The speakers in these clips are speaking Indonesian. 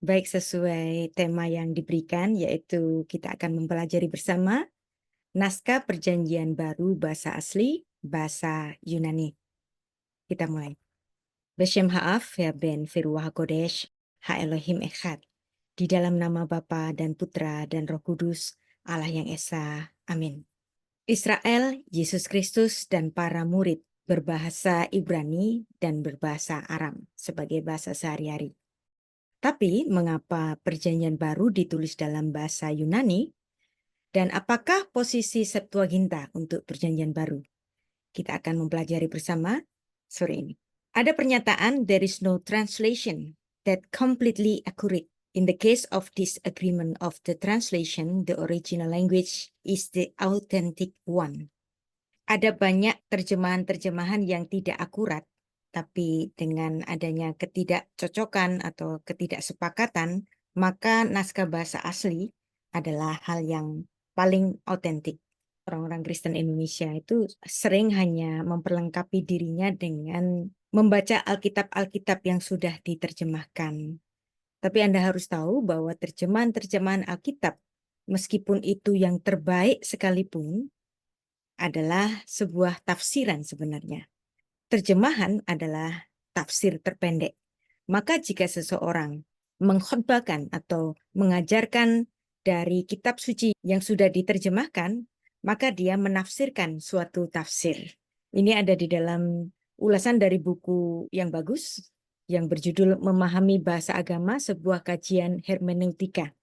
Baik, sesuai tema yang diberikan, yaitu kita akan mempelajari bersama naskah Perjanjian Baru bahasa asli, bahasa Yunani. Kita mulai. Beshem Ha'af ya ben Firuah Kodesh, Ha Elohim Echad. Di dalam nama Bapa dan Putra dan Roh Kudus, Allah yang Esa. Amin. Israel, Yesus Kristus, dan para murid berbahasa Ibrani dan berbahasa Aram sebagai bahasa sehari-hari. Tapi mengapa Perjanjian Baru ditulis dalam bahasa Yunani? Dan apakah posisi Septuaginta untuk Perjanjian Baru? Kita akan mempelajari bersama sore ini. Ada pernyataan, there is no translation that completely accurate. In the case of disagreement of the translation, the original language is the authentic one. Ada banyak terjemahan-terjemahan yang tidak akurat, tapi dengan adanya ketidakcocokan atau ketidaksepakatan, maka naskah bahasa asli adalah hal yang paling otentik. Orang-orang Kristen Indonesia itu sering hanya memperlengkapi dirinya dengan membaca Alkitab-Alkitab yang sudah diterjemahkan. Tapi Anda harus tahu bahwa terjemahan-terjemahan Alkitab, meskipun itu yang terbaik sekalipun, adalah sebuah tafsiran sebenarnya. Terjemahan adalah tafsir terpendek. Maka jika seseorang mengkhotbahkan atau mengajarkan dari kitab suci yang sudah diterjemahkan, maka dia menafsirkan suatu tafsir. Ini ada di dalam ulasan dari buku yang bagus, yang berjudul Memahami Bahasa Agama, sebuah kajian hermeneutika.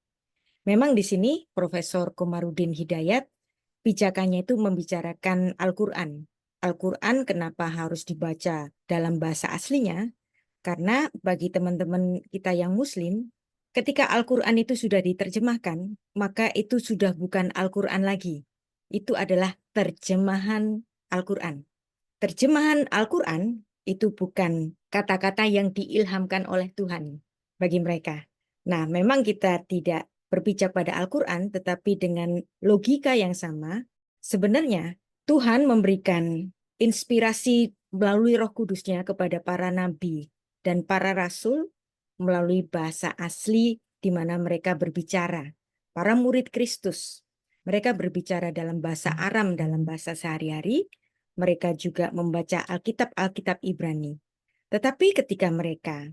Memang di sini Profesor Komarudin Hidayat pijakannya itu membicarakan Al-Quran. Al-Quran kenapa harus dibaca dalam bahasa aslinya? Karena bagi teman-teman kita yang Muslim, ketika Al-Quran itu sudah diterjemahkan, maka itu sudah bukan Al-Quran lagi. Itu adalah terjemahan Al-Quran. Terjemahan Al-Quran itu bukan kata-kata yang diilhamkan oleh Tuhan bagi mereka. Nah, memang kita tidak berpijak pada Al-Quran, tetapi dengan logika yang sama, sebenarnya Tuhan memberikan inspirasi melalui Roh Kudusnya kepada para nabi dan para rasul melalui bahasa asli di mana mereka berbicara. Para murid Kristus, mereka berbicara dalam bahasa Aram, dalam bahasa sehari-hari. Mereka juga membaca Alkitab-Alkitab Ibrani. Tetapi ketika mereka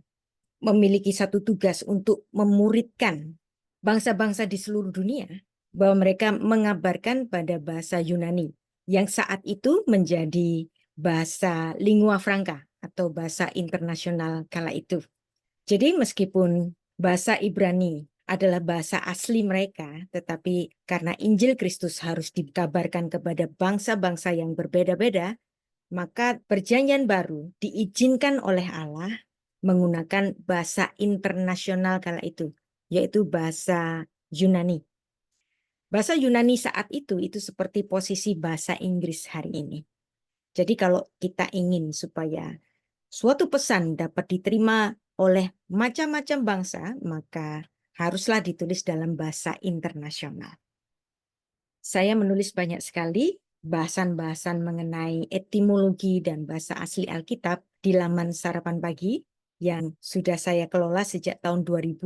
memiliki satu tugas untuk memuridkan bangsa-bangsa di seluruh dunia, bahwa mereka mengabarkan pada bahasa Yunani, yang saat itu menjadi bahasa lingua franca atau bahasa internasional kala itu. Jadi meskipun bahasa Ibrani adalah bahasa asli mereka, tetapi karena Injil Kristus harus dikabarkan kepada bangsa-bangsa yang berbeda-beda, maka Perjanjian Baru diizinkan oleh Allah menggunakan bahasa internasional kala itu, yaitu bahasa Yunani. Bahasa Yunani saat itu seperti posisi bahasa Inggris hari ini. Jadi kalau kita ingin supaya suatu pesan dapat diterima oleh macam-macam bangsa, maka haruslah ditulis dalam bahasa internasional. Saya menulis banyak sekali bahasan-bahasan mengenai etimologi dan bahasa asli Alkitab di laman Sarapan Pagi yang sudah saya kelola sejak tahun 2000,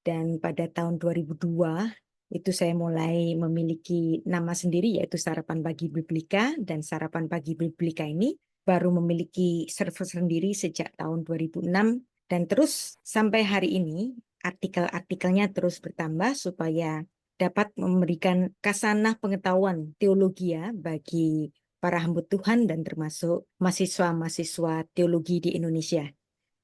dan pada tahun 2002 itu saya mulai memiliki nama sendiri, yaitu Sarapan Pagi Biblika, dan Sarapan Pagi Biblika ini baru memiliki server sendiri sejak tahun 2006, dan terus sampai hari ini artikel-artikelnya terus bertambah supaya dapat memberikan kasanah pengetahuan teologi bagi para hamba Tuhan dan termasuk mahasiswa-mahasiswa teologi di Indonesia.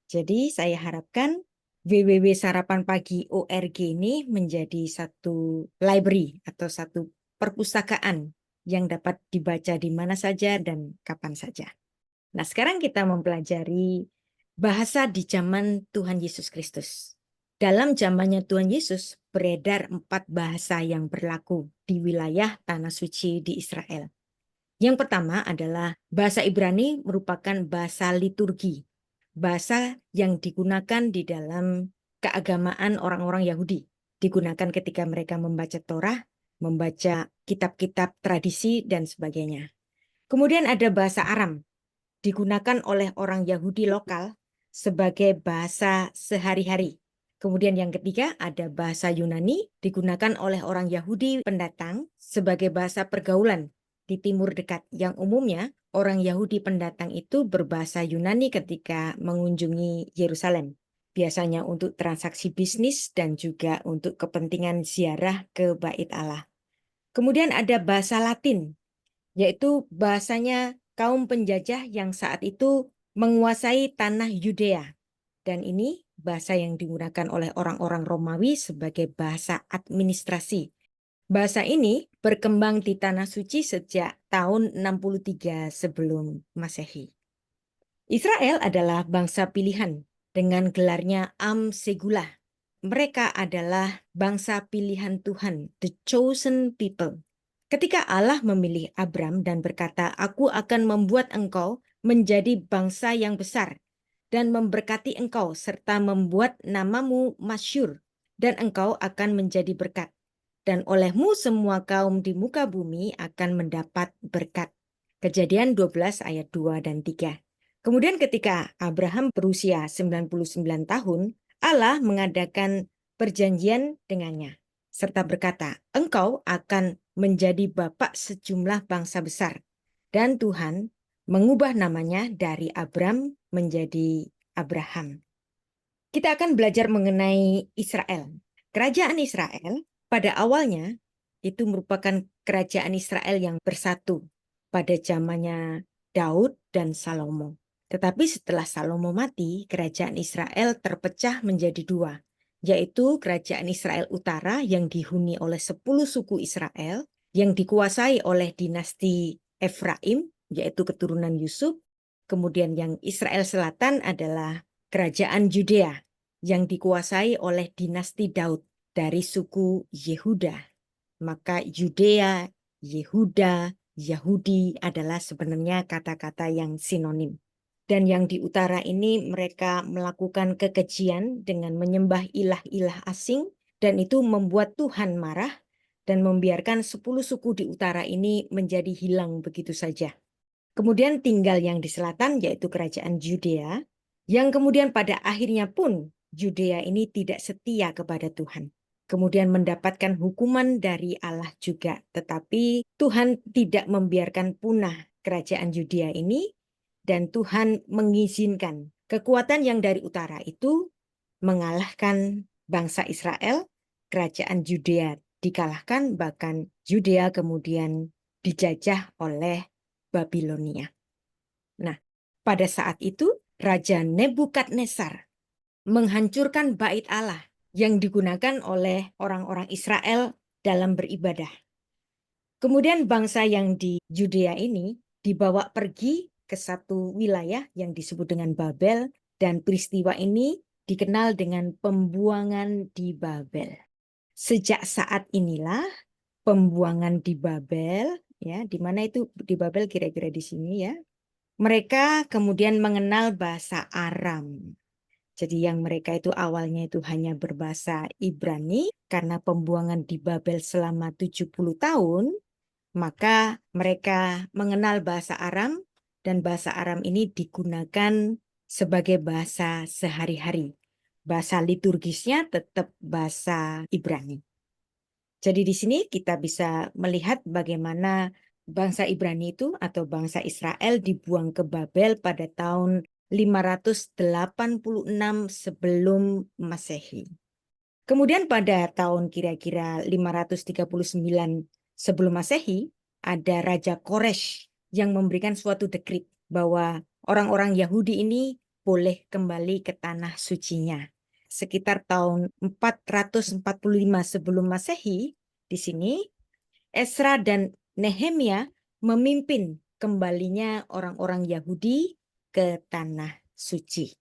Jadi saya harapkan www.sarapanpagi.org ini menjadi satu library atau satu perpustakaan yang dapat dibaca di mana saja dan kapan saja. Nah, sekarang kita mempelajari bahasa di zaman Tuhan Yesus Kristus. Dalam zamannya Tuhan Yesus, beredar 4 bahasa yang berlaku di wilayah Tanah Suci di Israel. Yang pertama adalah bahasa Ibrani, merupakan bahasa liturgi, bahasa yang digunakan di dalam keagamaan orang-orang Yahudi. Digunakan ketika mereka membaca Torah, membaca kitab-kitab tradisi, dan sebagainya. Kemudian ada bahasa Aram, digunakan oleh orang Yahudi lokal sebagai bahasa sehari-hari. Kemudian yang ketiga ada bahasa Yunani, digunakan oleh orang Yahudi pendatang sebagai bahasa pergaulan di Timur Dekat. Yang umumnya orang Yahudi pendatang itu berbahasa Yunani ketika mengunjungi Yerusalem. Biasanya untuk transaksi bisnis dan juga untuk kepentingan ziarah ke Bait Allah. Kemudian ada bahasa Latin, yaitu bahasanya kaum penjajah yang saat itu menguasai tanah Yudea. Dan ini bahasa yang digunakan oleh orang-orang Romawi sebagai bahasa administrasi. Bahasa ini berkembang di Tanah Suci sejak tahun 63 sebelum Masehi. Israel adalah bangsa pilihan dengan gelarnya Am Segulah. Mereka adalah bangsa pilihan Tuhan, the chosen people. Ketika Allah memilih Abram dan berkata, "Aku akan membuat engkau menjadi bangsa yang besar dan memberkati engkau serta membuat namamu masyhur, dan engkau akan menjadi berkat. Dan olehmu semua kaum di muka bumi akan mendapat berkat." Kejadian 12 ayat 2 dan 3. Kemudian ketika Abraham berusia 99 tahun, Allah mengadakan perjanjian dengannya, serta berkata, "Engkau akan menjadi bapak sejumlah bangsa besar." Dan Tuhan mengubah namanya dari Abram menjadi Abraham. Kita akan belajar mengenai Israel. Kerajaan Israel pada awalnya itu merupakan kerajaan Israel yang bersatu pada zamannya Daud dan Salomo. Tetapi setelah Salomo mati, kerajaan Israel terpecah menjadi dua, yaitu kerajaan Israel Utara yang dihuni oleh 10 suku Israel, yang dikuasai oleh dinasti Efraim, yaitu keturunan Yusuf. Kemudian yang Israel Selatan adalah kerajaan Yudea yang dikuasai oleh dinasti Daud dari suku Yehuda. Maka Yudea, Yehuda, Yahudi adalah sebenarnya kata-kata yang sinonim. Dan yang di utara ini mereka melakukan kekejian dengan menyembah ilah-ilah asing, dan itu membuat Tuhan marah dan membiarkan 10 suku di utara ini menjadi hilang begitu saja. Kemudian tinggal yang di selatan, yaitu kerajaan Yudea, yang kemudian pada akhirnya pun Yudea ini tidak setia kepada Tuhan. Kemudian mendapatkan hukuman dari Allah juga. Tetapi Tuhan tidak membiarkan punah kerajaan Yudea ini, dan Tuhan mengizinkan kekuatan yang dari utara itu mengalahkan bangsa Israel. Kerajaan Yudea dikalahkan, bahkan Yudea kemudian dijajah oleh Babilonia. Nah, pada saat itu Raja Nebukadnezar menghancurkan bait Allah yang digunakan oleh orang-orang Israel dalam beribadah. Kemudian bangsa yang di Yudea ini dibawa pergi ke satu wilayah yang disebut dengan Babel, dan peristiwa ini dikenal dengan pembuangan di Babel. Sejak saat inilah pembuangan di Babel, ya, di mana itu di Babel kira-kira di sini ya. Mereka kemudian mengenal bahasa Aram. Jadi yang mereka itu awalnya itu hanya berbahasa Ibrani, karena pembuangan di Babel selama 70 tahun, maka mereka mengenal bahasa Aram, dan bahasa Aram ini digunakan sebagai bahasa sehari-hari. Bahasa liturgisnya tetap bahasa Ibrani. Jadi di sini kita bisa melihat bagaimana bangsa Ibrani itu atau bangsa Israel dibuang ke Babel pada tahun 586 sebelum Masehi. Kemudian pada tahun kira-kira 539 sebelum Masehi, ada Raja Koresh yang memberikan suatu dekrit bahwa orang-orang Yahudi ini boleh kembali ke tanah sucinya. Sekitar tahun 445 sebelum Masehi, di sini Esra dan Nehemia memimpin kembalinya orang-orang Yahudi ke tanah suci.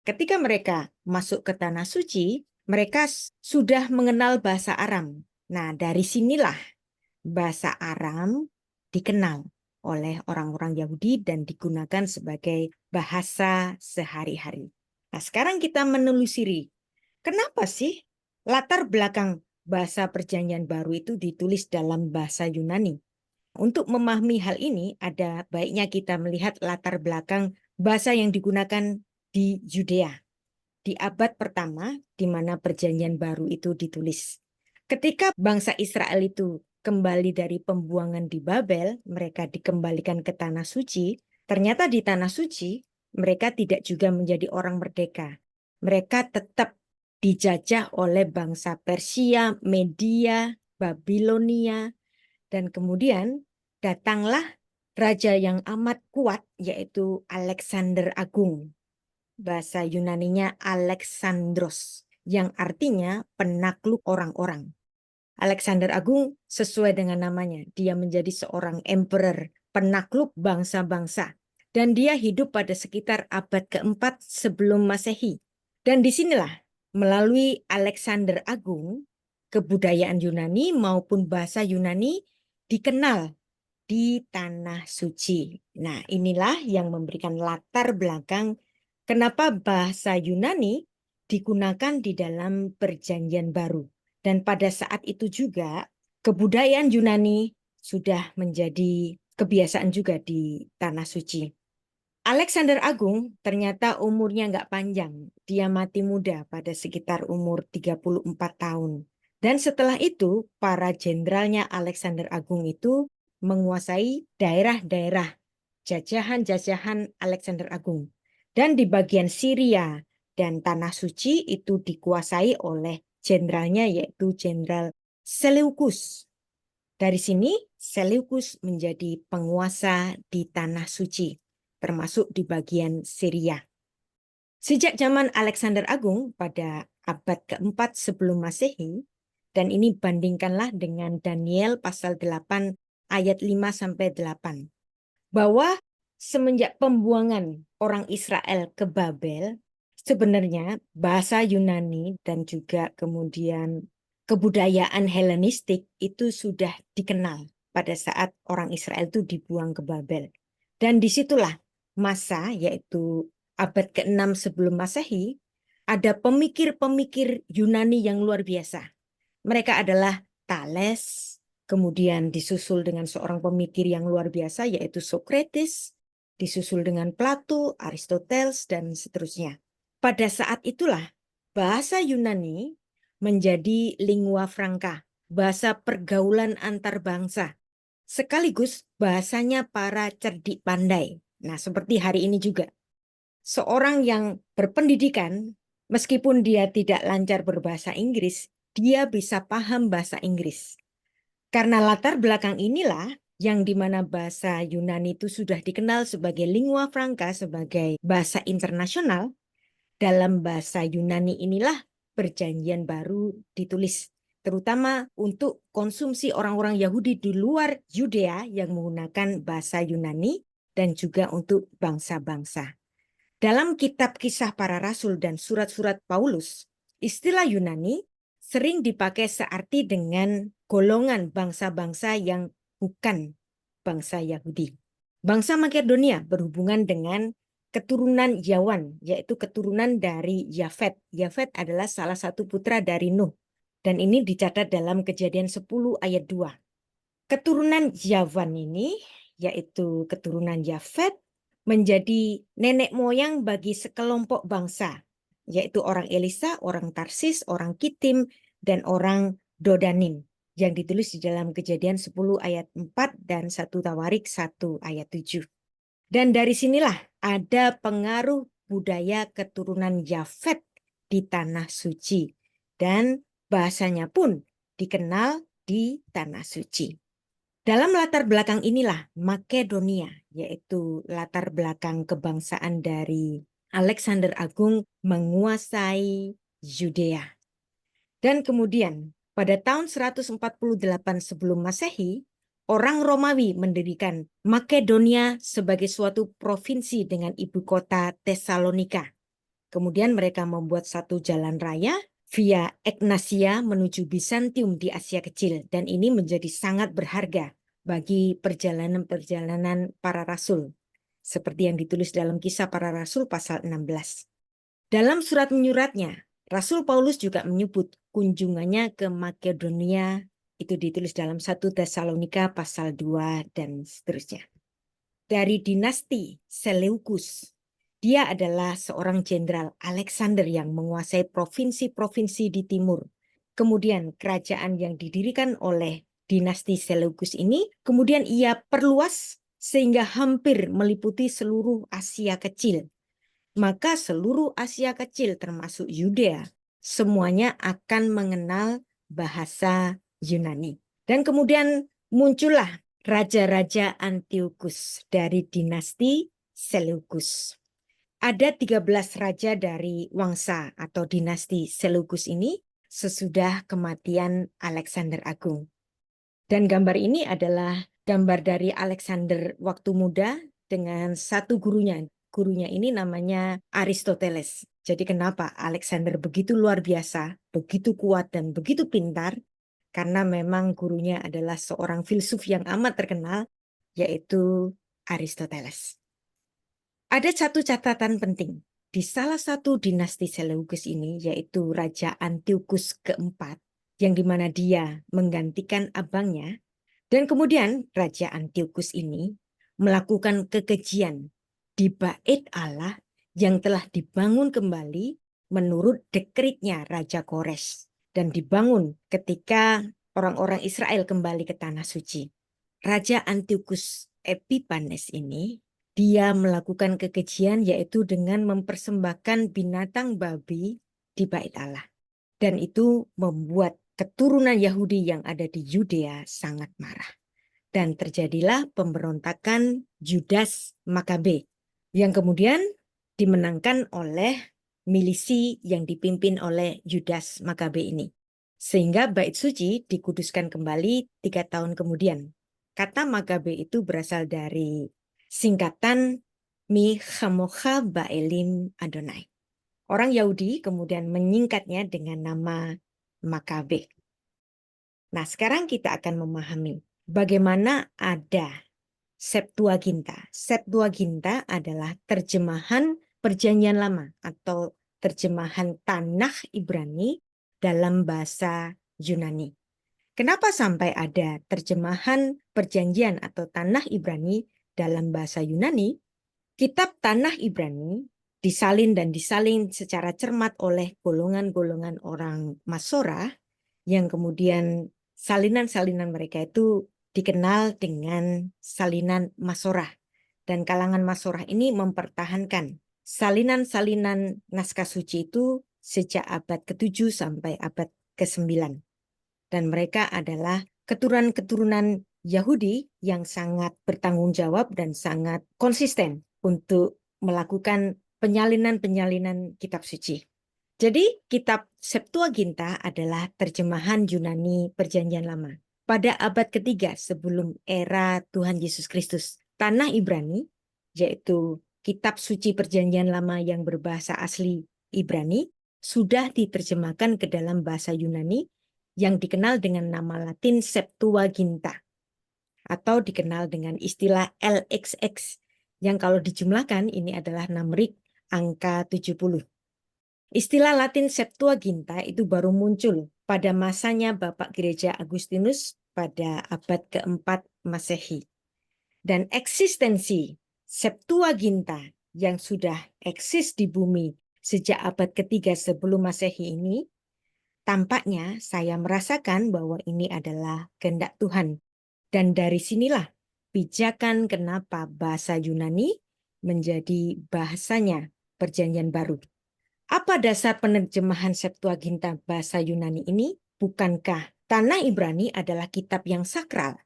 Ketika mereka masuk ke tanah suci, mereka sudah mengenal bahasa Aram. Nah, dari sinilah bahasa Aram dikenal oleh orang-orang Yahudi dan digunakan sebagai bahasa sehari-hari. Nah, sekarang kita menelusuri, kenapa sih latar belakang bahasa Perjanjian Baru itu ditulis dalam bahasa Yunani? Untuk memahami hal ini, ada baiknya kita melihat latar belakang bahasa yang digunakan di Yudea. di abad pertama di mana Perjanjian Baru itu ditulis. Ketika bangsa Israel itu kembali dari pembuangan di Babel, mereka dikembalikan ke Tanah Suci. Ternyata di Tanah Suci mereka tidak juga menjadi orang merdeka. Mereka tetap dijajah oleh bangsa Persia, Media, Babilonia, dan kemudian datanglah raja yang amat kuat, yaitu Alexander Agung. Bahasa Yunaninya Alexandros, yang artinya penakluk orang-orang. Alexander Agung sesuai dengan namanya, dia menjadi seorang emperor, penakluk bangsa-bangsa. Dan dia hidup pada sekitar abad keempat sebelum Masehi. Dan disinilah, melalui Alexander Agung, kebudayaan Yunani maupun bahasa Yunani dikenal di Tanah Suci. Nah, inilah yang memberikan latar belakang kenapa bahasa Yunani digunakan di dalam Perjanjian Baru. Dan pada saat itu juga kebudayaan Yunani sudah menjadi kebiasaan juga di Tanah Suci. Alexander Agung ternyata umurnya nggak panjang. Dia mati muda pada sekitar umur 34 tahun. Dan setelah itu, para jenderalnya Alexander Agung itu menguasai daerah-daerah jajahan-jajahan Alexander Agung. Dan di bagian Syria dan Tanah Suci itu dikuasai oleh jenderalnya yaitu Jenderal Seleukus. Dari sini Seleukus menjadi penguasa di Tanah Suci, termasuk di bagian Syria. Sejak zaman Alexander Agung pada abad keempat sebelum Masehi, dan ini bandingkanlah dengan Daniel pasal 8 ayat 5-8, bahwa semenjak pembuangan orang Israel ke Babel, sebenarnya bahasa Yunani dan juga kemudian kebudayaan Helenistik itu sudah dikenal pada saat orang Israel itu dibuang ke Babel. Dan disitulah masa, yaitu abad ke-6 sebelum Masehi, ada pemikir-pemikir Yunani yang luar biasa. Mereka adalah Thales, kemudian disusul dengan seorang pemikir yang luar biasa yaitu Socrates, disusul dengan Plato, Aristoteles, dan seterusnya. Pada saat itulah bahasa Yunani menjadi lingua franca, bahasa pergaulan antar bangsa, sekaligus bahasanya para cerdik pandai. Nah, seperti hari ini juga. Seorang yang berpendidikan, meskipun dia tidak lancar berbahasa Inggris, dia bisa paham bahasa Inggris. Karena latar belakang inilah yang dimana bahasa Yunani itu sudah dikenal sebagai lingua franca, sebagai bahasa internasional. Dalam bahasa Yunani inilah Perjanjian Baru ditulis, terutama untuk konsumsi orang-orang Yahudi di luar Yudea yang menggunakan bahasa Yunani dan juga untuk bangsa-bangsa. Dalam kitab Kisah Para Rasul dan surat-surat Paulus, istilah Yunani sering dipakai searti dengan golongan bangsa-bangsa yang bukan bangsa Yahudi. Bangsa Makedonia berhubungan dengan keturunan Yawan, yaitu keturunan dari Yafet. Yafet adalah salah satu putra dari Nuh. Dan ini dicatat dalam Kejadian 10 ayat 2. Keturunan Yawan ini, yaitu keturunan Yafet, menjadi nenek moyang bagi sekelompok bangsa, yaitu orang Elisa, orang Tarsis, orang Kitim, dan orang Dodanim, yang ditulis di dalam Kejadian 10 ayat 4 dan 1 Tawarik 1 ayat 7. Dan dari sinilah ada pengaruh budaya keturunan Yafet di Tanah Suci. Dan bahasanya pun dikenal di Tanah Suci. Dalam latar belakang inilah Makedonia, yaitu latar belakang kebangsaan dari Alexander Agung menguasai Yudea. Dan kemudian pada tahun 148 sebelum Masehi, orang Romawi mendirikan Makedonia sebagai suatu provinsi dengan ibu kota Tesalonika. Kemudian mereka membuat satu jalan raya via Egnatia menuju Bizantium di Asia Kecil, dan ini menjadi sangat berharga bagi perjalanan-perjalanan para rasul, seperti yang ditulis dalam Kisah Para Rasul pasal 16. Dalam surat menyuratnya, Rasul Paulus juga menyebut kunjungannya ke Makedonia, itu ditulis dalam 1 Tesalonika pasal 2 dan seterusnya. Dari dinasti Seleukus, Dia adalah seorang jenderal Alexander yang menguasai provinsi-provinsi di timur. Kemudian kerajaan yang didirikan oleh dinasti Seleukus ini, kemudian ia perluas sehingga hampir meliputi seluruh Asia Kecil. Maka seluruh Asia Kecil termasuk Yudea, semuanya akan mengenal bahasa Yunani. Dan kemudian muncullah raja-raja Antiochus dari dinasti Seleukus. Ada 13 raja dari wangsa atau dinasti Seleukus ini sesudah kematian Alexander Agung. Dan gambar ini adalah gambar dari Alexander waktu muda dengan satu gurunya. Gurunya ini namanya Aristoteles. Jadi kenapa Alexander begitu luar biasa, begitu kuat dan begitu pintar? Karena memang gurunya adalah seorang filsuf yang amat terkenal, yaitu Aristoteles. Ada satu catatan penting. Di salah satu dinasti Seleukus ini, yaitu Raja Antiochus keempat, yang dimana dia menggantikan abangnya, dan kemudian Raja Antiochus ini melakukan kekejian di bait Allah yang telah dibangun kembali menurut dekretnya Raja Kores, dan dibangun ketika orang-orang Israel kembali ke Tanah Suci. Raja Antiochus Epiphanes ini, dia melakukan kekejian yaitu dengan mempersembahkan binatang babi di bait Allah. Dan itu membuat keturunan Yahudi yang ada di Yudea sangat marah. Dan terjadilah pemberontakan Judas Makabe yang kemudian dimenangkan oleh milisi yang dipimpin oleh Judas Makabe ini. Sehingga bait suci dikuduskan kembali 3 tahun kemudian. Kata Makabe itu berasal dari singkatan Mi Chamocha Ba'elim Adonai. Orang Yahudi kemudian menyingkatnya dengan nama Makabe. Nah, sekarang kita akan memahami bagaimana ada Septuaginta. Septuaginta adalah terjemahan Perjanjian Lama atau terjemahan Tanakh Ibrani dalam bahasa Yunani. Kenapa sampai ada terjemahan Perjanjian atau Tanakh Ibrani dalam bahasa Yunani? Kitab Tanakh Ibrani disalin dan disalin secara cermat oleh golongan-golongan orang Masorah yang kemudian salinan-salinan mereka itu dikenal dengan salinan Masorah. Dan kalangan Masorah ini mempertahankan salinan-salinan naskah suci itu sejak abad ke-7 sampai abad ke-9. Dan mereka adalah keturunan-keturunan Yahudi yang sangat bertanggung jawab dan sangat konsisten untuk melakukan penyalinan-penyalinan kitab suci. Jadi kitab Septuaginta adalah terjemahan Yunani Perjanjian Lama. Pada abad ketiga sebelum era Tuhan Yesus Kristus, Tanakh Ibrani, yaitu kitab suci Perjanjian Lama yang berbahasa asli Ibrani, sudah diterjemahkan ke dalam bahasa Yunani yang dikenal dengan nama Latin Septuaginta, atau dikenal dengan istilah LXX, yang kalau dijumlahkan ini adalah numerik angka 70. Istilah Latin Septuaginta itu baru muncul pada masanya Bapak Gereja Agustinus pada abad keempat Masehi. Dan eksistensi Septuaginta yang sudah eksis di bumi sejak abad ketiga sebelum Masehi ini, tampaknya saya merasakan bahwa ini adalah kehendak Tuhan. Dan dari sinilah pijakan kenapa bahasa Yunani menjadi bahasanya Perjanjian Baru. Apa dasar penerjemahan Septuaginta bahasa Yunani ini? Bukankah Tanakh Ibrani adalah kitab yang sakral?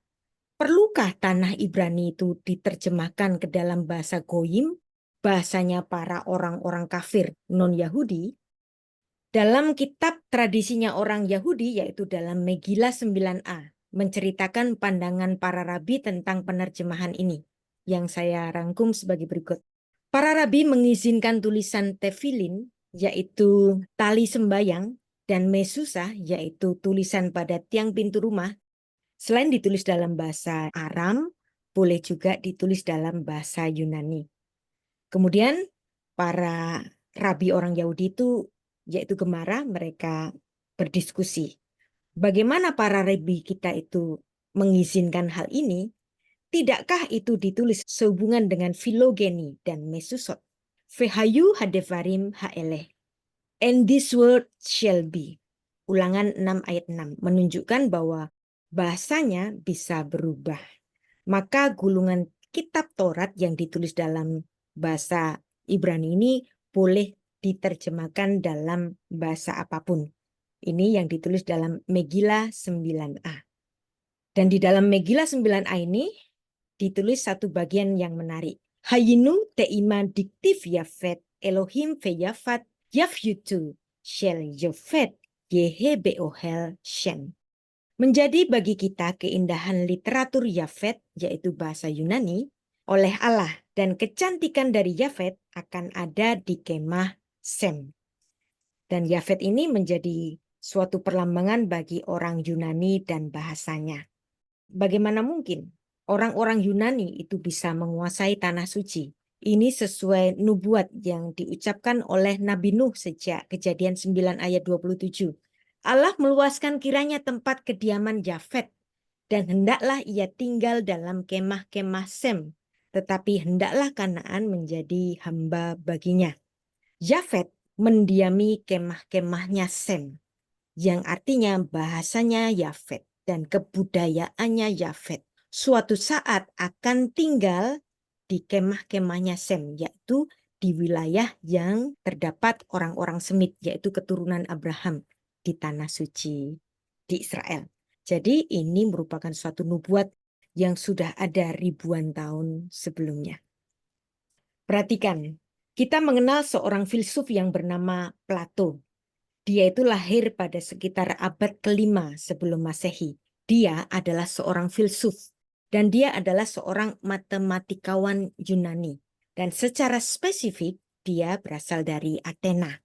Perlukah Tanakh Ibrani itu diterjemahkan ke dalam bahasa Goyim, bahasanya para orang-orang kafir non-Yahudi? Dalam kitab tradisinya orang Yahudi, yaitu dalam Megillah 9a, menceritakan pandangan para rabi tentang penerjemahan ini, yang saya rangkum sebagai berikut. Para rabi mengizinkan tulisan tefilin, yaitu tali sembayang, dan mesusa, yaitu tulisan pada tiang pintu rumah, selain ditulis dalam bahasa Aram, boleh juga ditulis dalam bahasa Yunani. Kemudian para rabi orang Yahudi itu, yaitu Gemara, mereka berdiskusi. Bagaimana para rabi kita itu mengizinkan hal ini? Tidakkah itu ditulis sehubungan dengan filogeni dan mesusot? Vehayu hadevarim haeleh. And this word shall be. Ulangan 6 ayat 6 menunjukkan bahwa bahasanya bisa berubah. Maka gulungan kitab Taurat yang ditulis dalam bahasa Ibrani ini boleh diterjemahkan dalam bahasa apapun. Ini yang ditulis dalam Megillah 9a. Dan di dalam Megillah 9a ini ditulis satu bagian yang menarik. Hayinu te'ima diktif yafet Elohim veyafat yafyutu shel yofet yehebeohel shem. Menjadi bagi kita keindahan literatur Yafet, yaitu bahasa Yunani, oleh Allah, dan kecantikan dari Yafet akan ada di kemah Sem. Dan Yafet ini menjadi suatu perlambangan bagi orang Yunani dan bahasanya. Bagaimana mungkin orang-orang Yunani itu bisa menguasai tanah suci? Ini sesuai nubuat yang diucapkan oleh Nabi Nuh sejak Kejadian 9 ayat 27. Allah meluaskan kiranya tempat kediaman Yafet, dan hendaklah ia tinggal dalam kemah-kemah Sem, tetapi hendaklah Kanaan menjadi hamba baginya. Yafet mendiami kemah-kemahnya Sem, yang artinya bahasanya Yafet dan kebudayaannya Yafet. Suatu saat akan tinggal di kemah-kemahnya Sem, yaitu di wilayah yang terdapat orang-orang Semit, yaitu keturunan Abraham di tanah suci di Israel. Jadi ini merupakan suatu nubuat yang sudah ada ribuan tahun sebelumnya. Perhatikan, kita mengenal seorang filsuf yang bernama Plato. Dia itu lahir pada sekitar abad ke-5 sebelum Masehi. Dia adalah seorang filsuf dan dia adalah seorang matematikawan Yunani. Dan secara spesifik dia berasal dari Athena.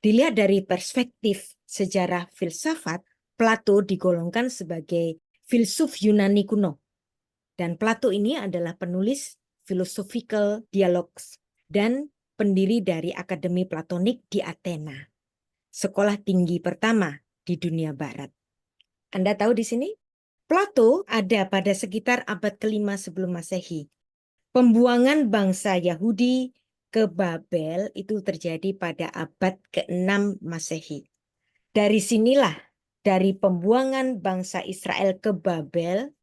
Dilihat dari perspektif sejarah filsafat, Plato digolongkan sebagai filsuf Yunani kuno. Dan Plato ini adalah penulis Philosophical Dialogues dan pendiri dari Akademi Platonik di Athena, sekolah tinggi pertama di dunia barat. Anda tahu di sini? Plato ada pada sekitar abad ke-5 sebelum Masehi. Pembuangan bangsa Yahudi ke Babel itu terjadi pada abad ke-6 Masehi. Dari sinilah, dari pembuangan bangsa Israel ke Babel,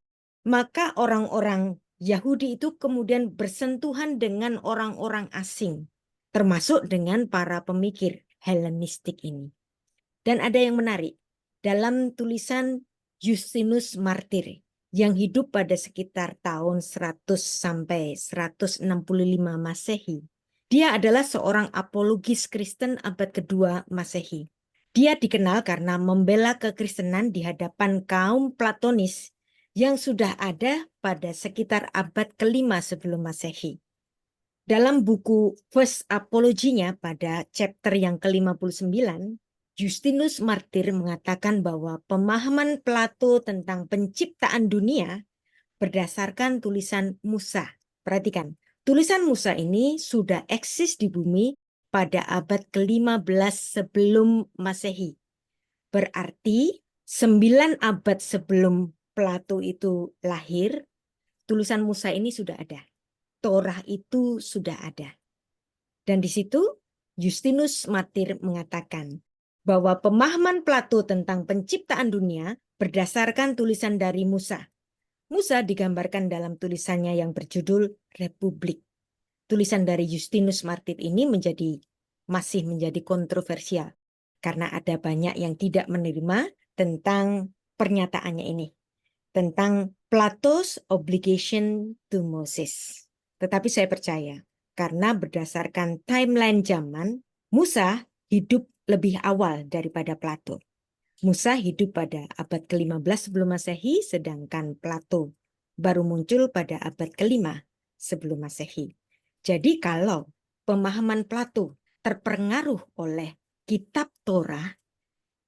maka orang-orang Yahudi itu kemudian bersentuhan dengan orang-orang asing, termasuk dengan para pemikir Helenistik ini. Dan ada yang menarik, dalam tulisan Justinus Martyr yang hidup pada sekitar tahun 100 sampai 165 Masehi. Dia adalah seorang apologis Kristen abad kedua Masehi. Dia dikenal karena membela kekristenan di hadapan kaum Platonis yang sudah ada pada sekitar abad ke-5 sebelum Masehi. Dalam buku First Apology-nya pada chapter yang ke-59, Justinus Martyr mengatakan bahwa pemahaman Plato tentang penciptaan dunia berdasarkan tulisan Musa. Perhatikan, tulisan Musa ini sudah eksis di bumi pada abad ke-15 sebelum Masehi. Berarti 9 abad sebelum Plato itu lahir, tulisan Musa ini sudah ada. Torah itu sudah ada. Dan di situ Justinus Martyr mengatakan bahwa pemahaman Plato tentang penciptaan dunia berdasarkan tulisan dari Musa. Musa digambarkan dalam tulisannya yang berjudul Republik. Tulisan dari Justinus Martyr ini masih menjadi kontroversial karena ada banyak yang tidak menerima tentang pernyataannya ini, tentang Plato's obligation to Moses. Tetapi saya percaya, karena berdasarkan timeline zaman, Musa hidup lebih awal daripada Plato. Musa hidup pada abad ke-15 sebelum Masehi, sedangkan Plato baru muncul pada abad ke-5 sebelum Masehi. Jadi kalau pemahaman Plato terpengaruh oleh kitab Torah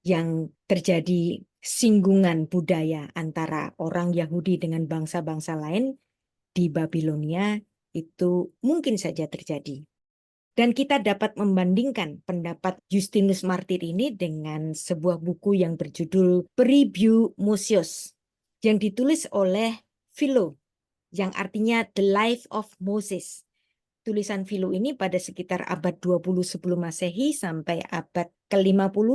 yang terjadi singgungan budaya antara orang Yahudi dengan bangsa-bangsa lain di Babilonia, itu mungkin saja terjadi. Dan kita dapat membandingkan pendapat Justinus Martyr ini dengan sebuah buku yang berjudul Preview Mosios yang ditulis oleh Philo, yang artinya The Life of Moses. tulisan Philo ini pada sekitar abad 20 sebelum Masehi sampai abad ke-50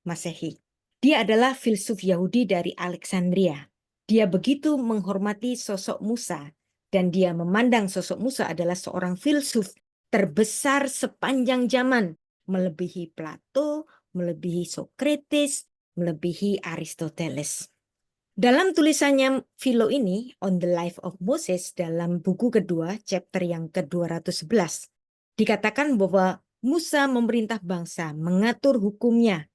Masehi. Dia adalah filsuf Yahudi dari Alexandria. Dia begitu menghormati sosok Musa, dan dia memandang sosok Musa adalah seorang filsuf terbesar sepanjang zaman, melebihi Plato, melebihi Socrates, melebihi Aristoteles. Dalam tulisannya Philo ini, On the Life of Moses, dalam buku kedua, chapter yang ke-211, dikatakan bahwa Musa memerintah bangsa, mengatur hukumnya,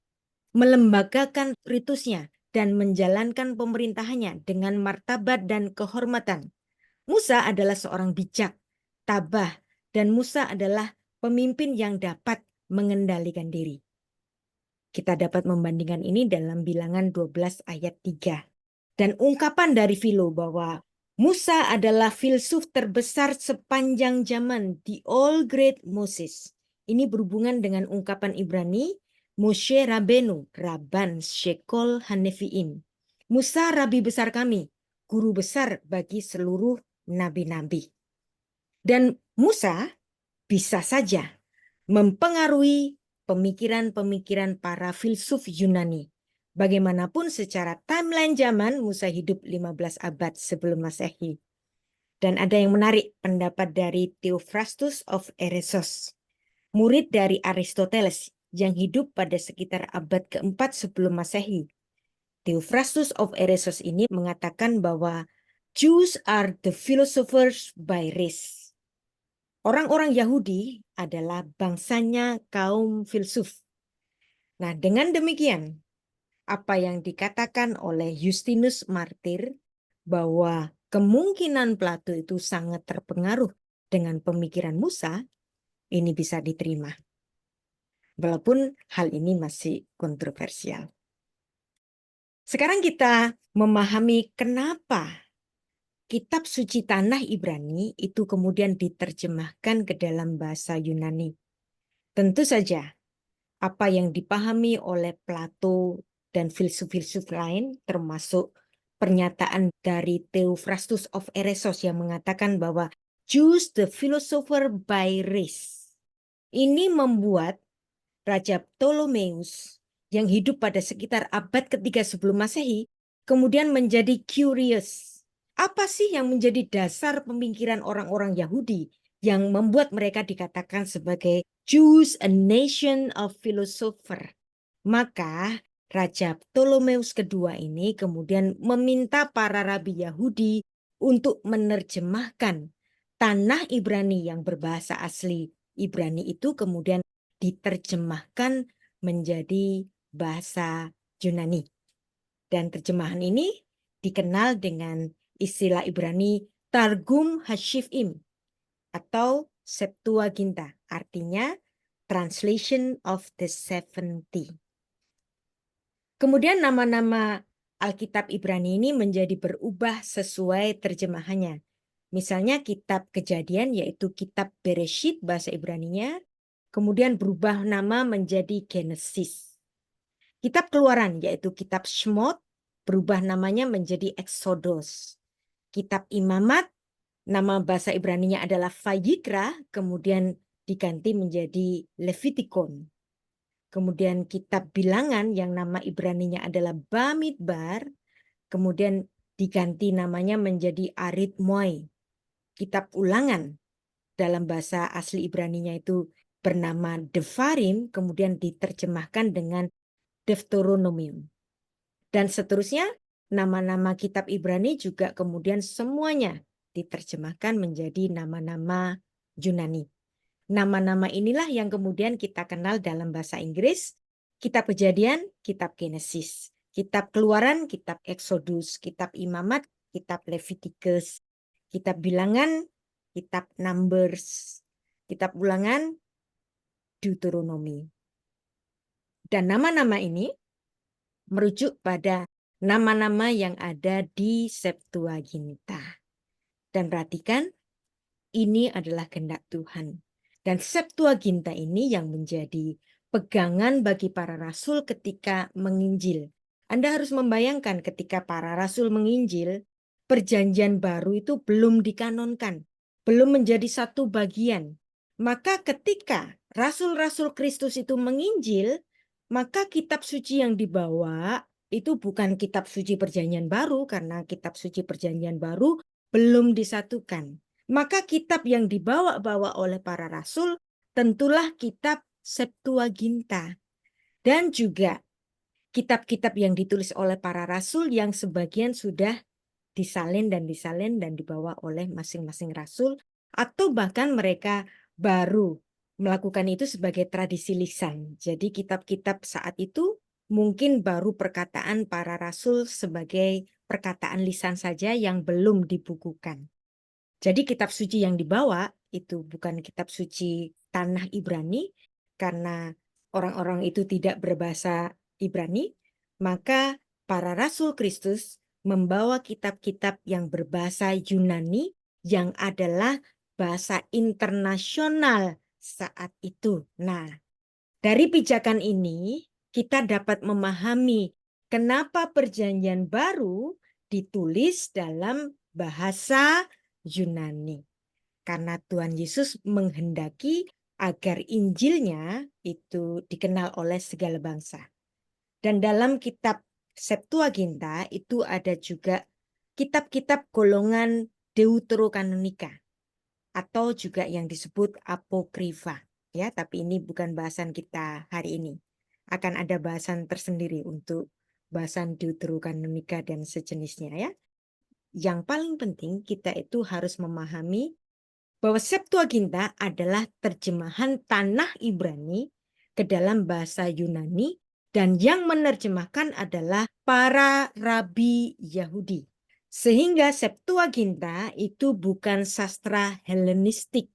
melembagakan ritusnya, dan menjalankan pemerintahannya dengan martabat dan kehormatan. Musa adalah seorang bijak, tabah, dan Musa adalah pemimpin yang dapat mengendalikan diri. Kita dapat membandingkan ini dalam Bilangan 12 ayat 3. Dan ungkapan dari Philo bahwa Musa adalah filsuf terbesar sepanjang zaman, the all great Moses. Ini berhubungan dengan ungkapan Ibrani, Moshe Rabenu, Rabban Shekol Hanefiim. Musa rabi besar kami, guru besar bagi seluruh nabi-nabi. Dan Musa bisa saja mempengaruhi pemikiran-pemikiran para filsuf Yunani. Bagaimanapun secara timeline zaman, Musa hidup 15 abad sebelum Masehi. Dan ada yang menarik pendapat dari Theophrastus of Eresos, murid dari Aristoteles yang hidup pada sekitar abad keempat sebelum Masehi. Theophrastus of Eresos ini mengatakan bahwa Jews are the philosophers by race. Orang-orang Yahudi adalah bangsanya kaum filsuf. Nah, dengan demikian, apa yang dikatakan oleh Justinus Martir bahwa kemungkinan Plato itu sangat terpengaruh dengan pemikiran Musa, ini bisa diterima. Walaupun hal ini masih kontroversial. Sekarang kita memahami kenapa kitab suci Tanah Ibrani itu kemudian diterjemahkan ke dalam bahasa Yunani. Tentu saja, apa yang dipahami oleh Plato dan filsuf-filsuf lain, termasuk pernyataan dari Theophrastus of Eresos yang mengatakan bahwa Jews the philosopher by race. Ini membuat Raja Ptolemeus yang hidup pada sekitar abad ketiga sebelum Masehi kemudian menjadi curious. Apa sih yang menjadi dasar pemikiran orang-orang Yahudi yang membuat mereka dikatakan sebagai Jews, a nation of philosopher? Maka Raja Ptolemeus kedua ini kemudian meminta para rabi Yahudi untuk menerjemahkan Tanah Ibrani yang berbahasa asli Ibrani itu kemudian diterjemahkan menjadi bahasa Yunani. Dan terjemahan ini dikenal dengan istilah Ibrani Targum Hashivim atau Septuaginta, artinya Translation of the 70. Kemudian nama-nama Alkitab Ibrani ini menjadi berubah sesuai terjemahannya. Misalnya kitab Kejadian yaitu kitab Bereshit bahasa Ibraninya, kemudian berubah nama menjadi Genesis. Kitab Keluaran yaitu kitab Shemot berubah namanya menjadi Exodus. Kitab Imamat, nama bahasa Ibraninya adalah Vayikra, kemudian diganti menjadi Levitikon. Kemudian kitab Bilangan yang nama Ibraninya adalah Bamidbar, kemudian diganti namanya menjadi Arithmoi. Kitab Ulangan dalam bahasa asli Ibraninya itu bernama Devarim, kemudian diterjemahkan dengan Deuteronomium. Dan seterusnya, nama-nama kitab Ibrani juga kemudian semuanya diterjemahkan menjadi nama-nama Yunani. Nama-nama inilah yang kemudian kita kenal dalam bahasa Inggris, kitab Kejadian, kitab Genesis, kitab Keluaran, kitab Exodus, kitab Imamat, kitab Leviticus, kitab Bilangan, kitab Numbers, kitab Ulangan, Deuteronomi. Dan nama-nama ini merujuk pada nama-nama yang ada di Septuaginta. Dan perhatikan, ini adalah kehendak Tuhan. Dan Septuaginta ini yang menjadi pegangan bagi para rasul ketika menginjil. Anda harus membayangkan ketika para rasul menginjil, perjanjian baru itu belum dikanonkan, belum menjadi satu bagian Maka ketika rasul-rasul Kristus itu menginjil, maka kitab suci yang dibawa itu bukan kitab suci Perjanjian Baru, karena kitab suci Perjanjian Baru belum disatukan. Maka kitab yang dibawa-bawa oleh para rasul tentulah kitab Septuaginta, dan juga kitab-kitab yang ditulis oleh para rasul yang sebagian sudah disalin dan dibawa oleh masing-masing rasul, atau bahkan mereka baru melakukan itu sebagai tradisi lisan. Jadi kitab-kitab saat itu mungkin baru perkataan para rasul sebagai perkataan lisan saja yang belum dibukukan. Jadi kitab suci yang dibawa itu bukan kitab suci tanah Ibrani, karena orang-orang itu tidak berbahasa Ibrani, maka para rasul Kristus membawa kitab-kitab yang berbahasa Yunani yang adalah bahasa internasional saat itu. Nah, dari pijakan ini kita dapat memahami kenapa Perjanjian Baru ditulis dalam bahasa Yunani. Karena Tuhan Yesus menghendaki agar Injilnya itu dikenal oleh segala bangsa. Dan dalam kitab Septuaginta itu ada juga kitab-kitab golongan Deuterokanonika atau juga yang disebut apokrifa. Ya, tapi ini bukan bahasan kita hari ini. Akan ada bahasan tersendiri untuk bahasan Deuterokanonika dan sejenisnya ya. Yang paling penting kita itu harus memahami bahwa Septuaginta adalah terjemahan tanah Ibrani ke dalam bahasa Yunani, dan yang menerjemahkan adalah para rabi Yahudi. Sehingga Septuaginta itu bukan sastra Helenistik,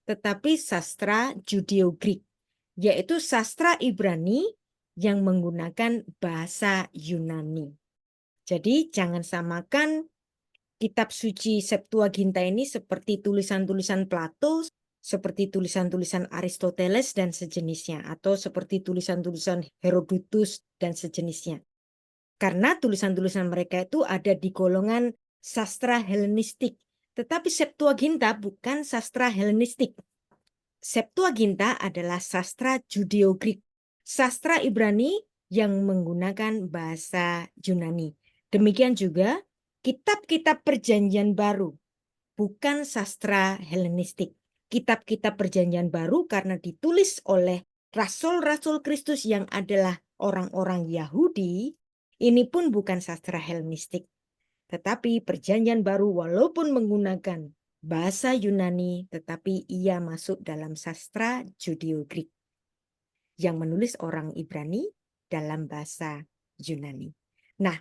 tetapi sastra Judeo-Grik, yaitu sastra Ibrani yang menggunakan bahasa Yunani. Jadi jangan samakan kitab suci Septuaginta ini seperti tulisan-tulisan Plato, seperti tulisan-tulisan Aristoteles dan sejenisnya, atau seperti tulisan-tulisan Herodotus dan sejenisnya. Karena tulisan-tulisan mereka itu ada di golongan sastra Helenistik, tetapi Septuaginta bukan sastra Helenistik. Septuaginta adalah sastra Judeo-Grik, sastra Ibrani yang menggunakan bahasa Yunani. Demikian juga kitab-kitab Perjanjian Baru, bukan sastra Helenistik. Kitab-kitab Perjanjian Baru karena ditulis oleh rasul-rasul Kristus yang adalah orang-orang Yahudi, ini pun bukan sastra Helenistik. Tetapi Perjanjian Baru walaupun menggunakan bahasa Yunani, tetapi ia masuk dalam sastra Judeo-Grik yang menulis orang Ibrani dalam bahasa Yunani. Nah,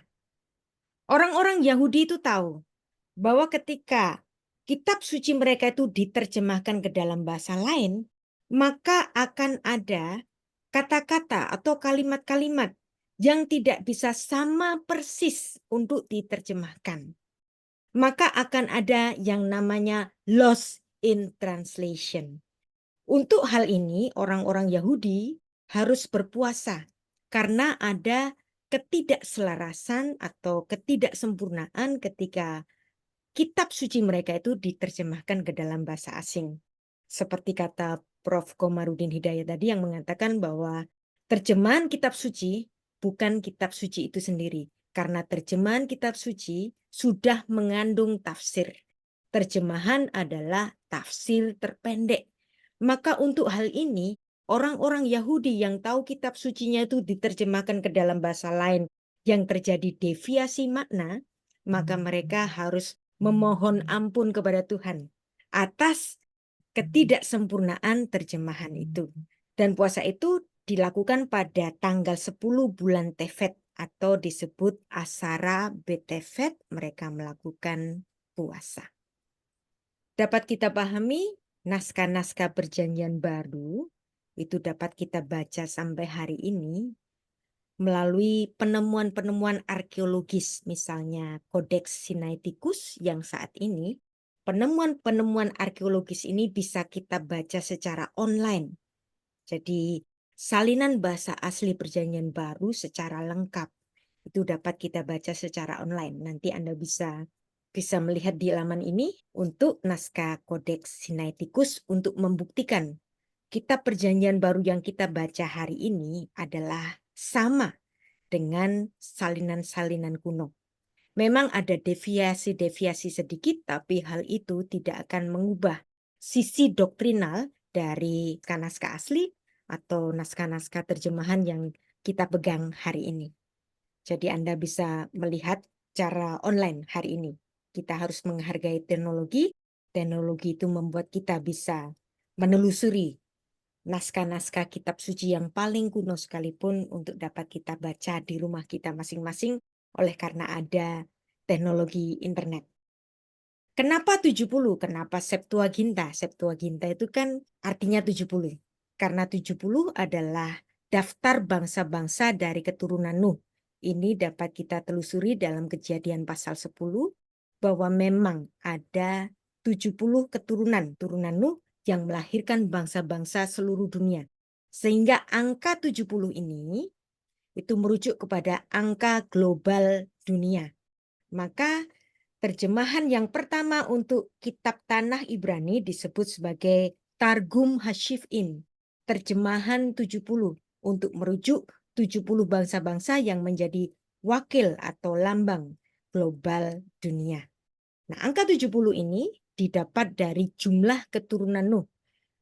orang-orang Yahudi itu tahu bahwa ketika kitab suci mereka itu diterjemahkan ke dalam bahasa lain, maka akan ada kata-kata atau kalimat-kalimat yang tidak bisa sama persis untuk diterjemahkan. Maka akan ada yang namanya loss in translation. Untuk hal ini, orang-orang Yahudi harus berpuasa karena ada ketidakselarasan atau ketidaksempurnaan ketika kitab suci mereka itu diterjemahkan ke dalam bahasa asing. Seperti kata Prof. Komarudin Hidayat tadi yang mengatakan bahwa terjemahan kitab suci bukan kitab suci itu sendiri. Karena terjemahan kitab suci sudah mengandung tafsir. Terjemahan adalah tafsir terpendek. Maka untuk hal ini, orang-orang Yahudi yang tahu kitab sucinya itu diterjemahkan ke dalam bahasa lain yang terjadi deviasi makna, maka mereka harus memohon ampun kepada Tuhan atas ketidaksempurnaan terjemahan itu. Dan puasa itu dilakukan pada tanggal 10 bulan Tefet atau disebut Asara Betefet, mereka melakukan puasa. Dapat kita pahami naskah-naskah Perjanjian Baru itu dapat kita baca sampai hari ini melalui penemuan-penemuan arkeologis, misalnya Codex Sinaiticus yang saat ini penemuan-penemuan arkeologis ini bisa kita baca secara online. Jadi salinan bahasa asli Perjanjian Baru secara lengkap itu dapat kita baca secara online. Nanti Anda bisa bisa melihat di halaman ini untuk naskah Kodeks Sinaiticus untuk membuktikan kitab perjanjian baru yang kita baca hari ini adalah sama dengan salinan-salinan kuno. Memang ada deviasi-deviasi sedikit, tapi hal itu tidak akan mengubah sisi doktrinal dari naskah asli atau naskah-naskah terjemahan yang kita pegang hari ini. Jadi Anda bisa melihat cara online hari ini. Kita harus menghargai teknologi. Teknologi itu membuat kita bisa menelusuri naskah-naskah kitab suci yang paling kuno sekalipun untuk dapat kita baca di rumah kita masing-masing oleh karena ada teknologi internet. Kenapa 70? Kenapa Septuaginta? Septuaginta itu kan artinya 70. Karena 70 adalah daftar bangsa-bangsa dari keturunan Nuh. Ini dapat kita telusuri dalam Kejadian pasal 10 bahwa memang ada 70 turunan Nuh yang melahirkan bangsa-bangsa seluruh dunia. Sehingga angka 70 ini itu merujuk kepada angka global dunia. Maka terjemahan yang pertama untuk kitab Tanakh Ibrani disebut sebagai Targum Hashifin, terjemahan 70 untuk merujuk 70 bangsa-bangsa yang menjadi wakil atau lambang global dunia. Nah, angka 70 ini didapat dari jumlah keturunan Nuh.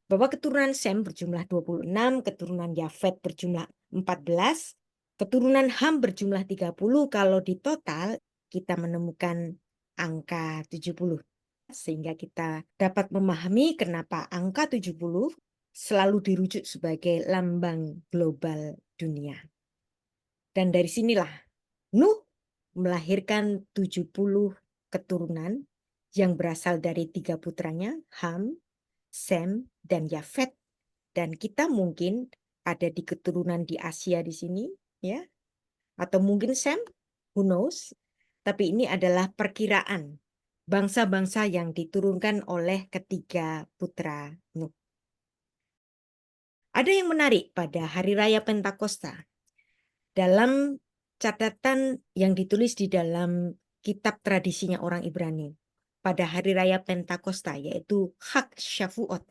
Bahwa keturunan Sem berjumlah 26, keturunan Yafet berjumlah 14, keturunan Ham berjumlah 30, kalau di total kita menemukan angka 70. Sehingga kita dapat memahami kenapa angka 70 selalu dirujuk sebagai lambang global dunia. Dan dari sinilah Nuh melahirkan 70 keturunan yang berasal dari 3 putranya, Ham, Sem, dan Yafet. Dan kita mungkin ada di keturunan di Asia di sini, ya, atau mungkin Sem, who knows. Tapi ini adalah perkiraan bangsa-bangsa yang diturunkan oleh ketiga putra Nuh. Ada yang menarik pada hari raya Pentakosta. Dalam catatan yang ditulis di dalam kitab tradisinya orang Ibrani, pada hari raya Pentakosta, yaitu Hak Shavuot,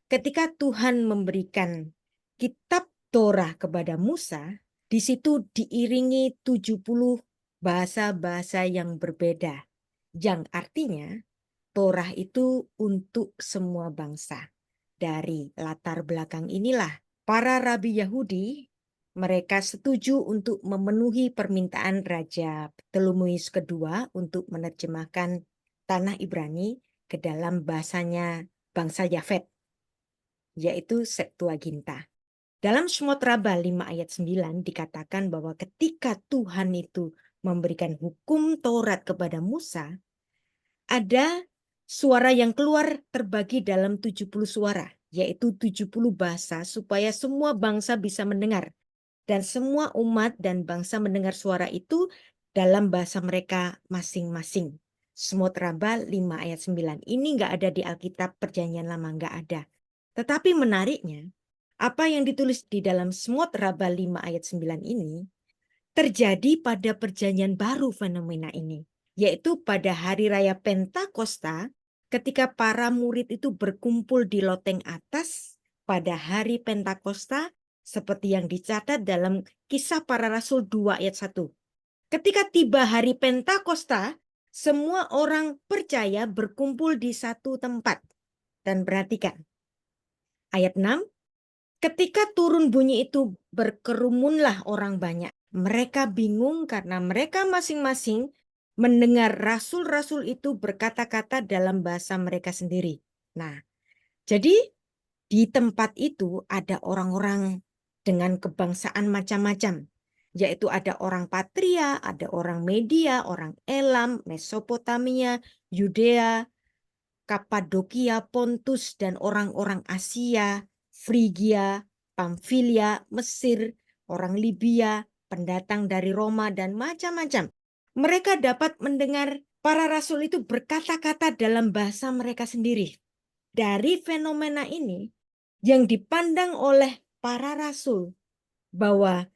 ketika Tuhan memberikan kitab Torah kepada Musa, di situ diiringi 70 bahasa-bahasa yang berbeda, yang artinya Torah itu untuk semua bangsa. Dari latar belakang inilah para rabi Yahudi, mereka setuju untuk memenuhi permintaan Raja Ptolemeus kedua untuk menerjemahkan Tanakh Ibrani ke dalam bahasanya bangsa Yafet, yaitu Septuaginta. Dalam Shemot Rabbah 5 ayat 9 dikatakan bahwa ketika Tuhan itu memberikan hukum Taurat kepada Musa, ada suara yang keluar terbagi dalam 70 suara, yaitu 70 bahasa supaya semua bangsa bisa mendengar. Dan semua umat dan bangsa mendengar suara itu dalam bahasa mereka masing-masing. Shemot Rabbah 5 ayat 9. Ini nggak ada di Alkitab Perjanjian Lama, nggak ada. Tetapi menariknya, apa yang ditulis di dalam Shemot Rabbah 5 ayat 9 ini terjadi pada Perjanjian Baru fenomena ini, yaitu pada hari raya Pentakosta ketika para murid itu berkumpul di loteng atas pada hari Pentakosta seperti yang dicatat dalam Kisah Para Rasul 2 ayat 1. Ketika tiba hari Pentakosta, semua orang percaya berkumpul di satu tempat. Dan perhatikan, ayat 6, ketika turun bunyi itu berkerumunlah orang banyak. Mereka bingung karena mereka masing-masing mendengar rasul-rasul itu berkata-kata dalam bahasa mereka sendiri. Nah, jadi di tempat itu ada orang-orang dengan kebangsaan macam-macam. Yaitu ada orang Patria, ada orang Media, orang Elam, Mesopotamia, Yudea, Kapadokia, Pontus, dan orang-orang Asia, Frigia, Pamfilia, Mesir, orang Libya, pendatang dari Roma, dan macam-macam. Mereka dapat mendengar para rasul itu berkata-kata dalam bahasa mereka sendiri. Dari fenomena ini, yang dipandang oleh para rasul, bahwa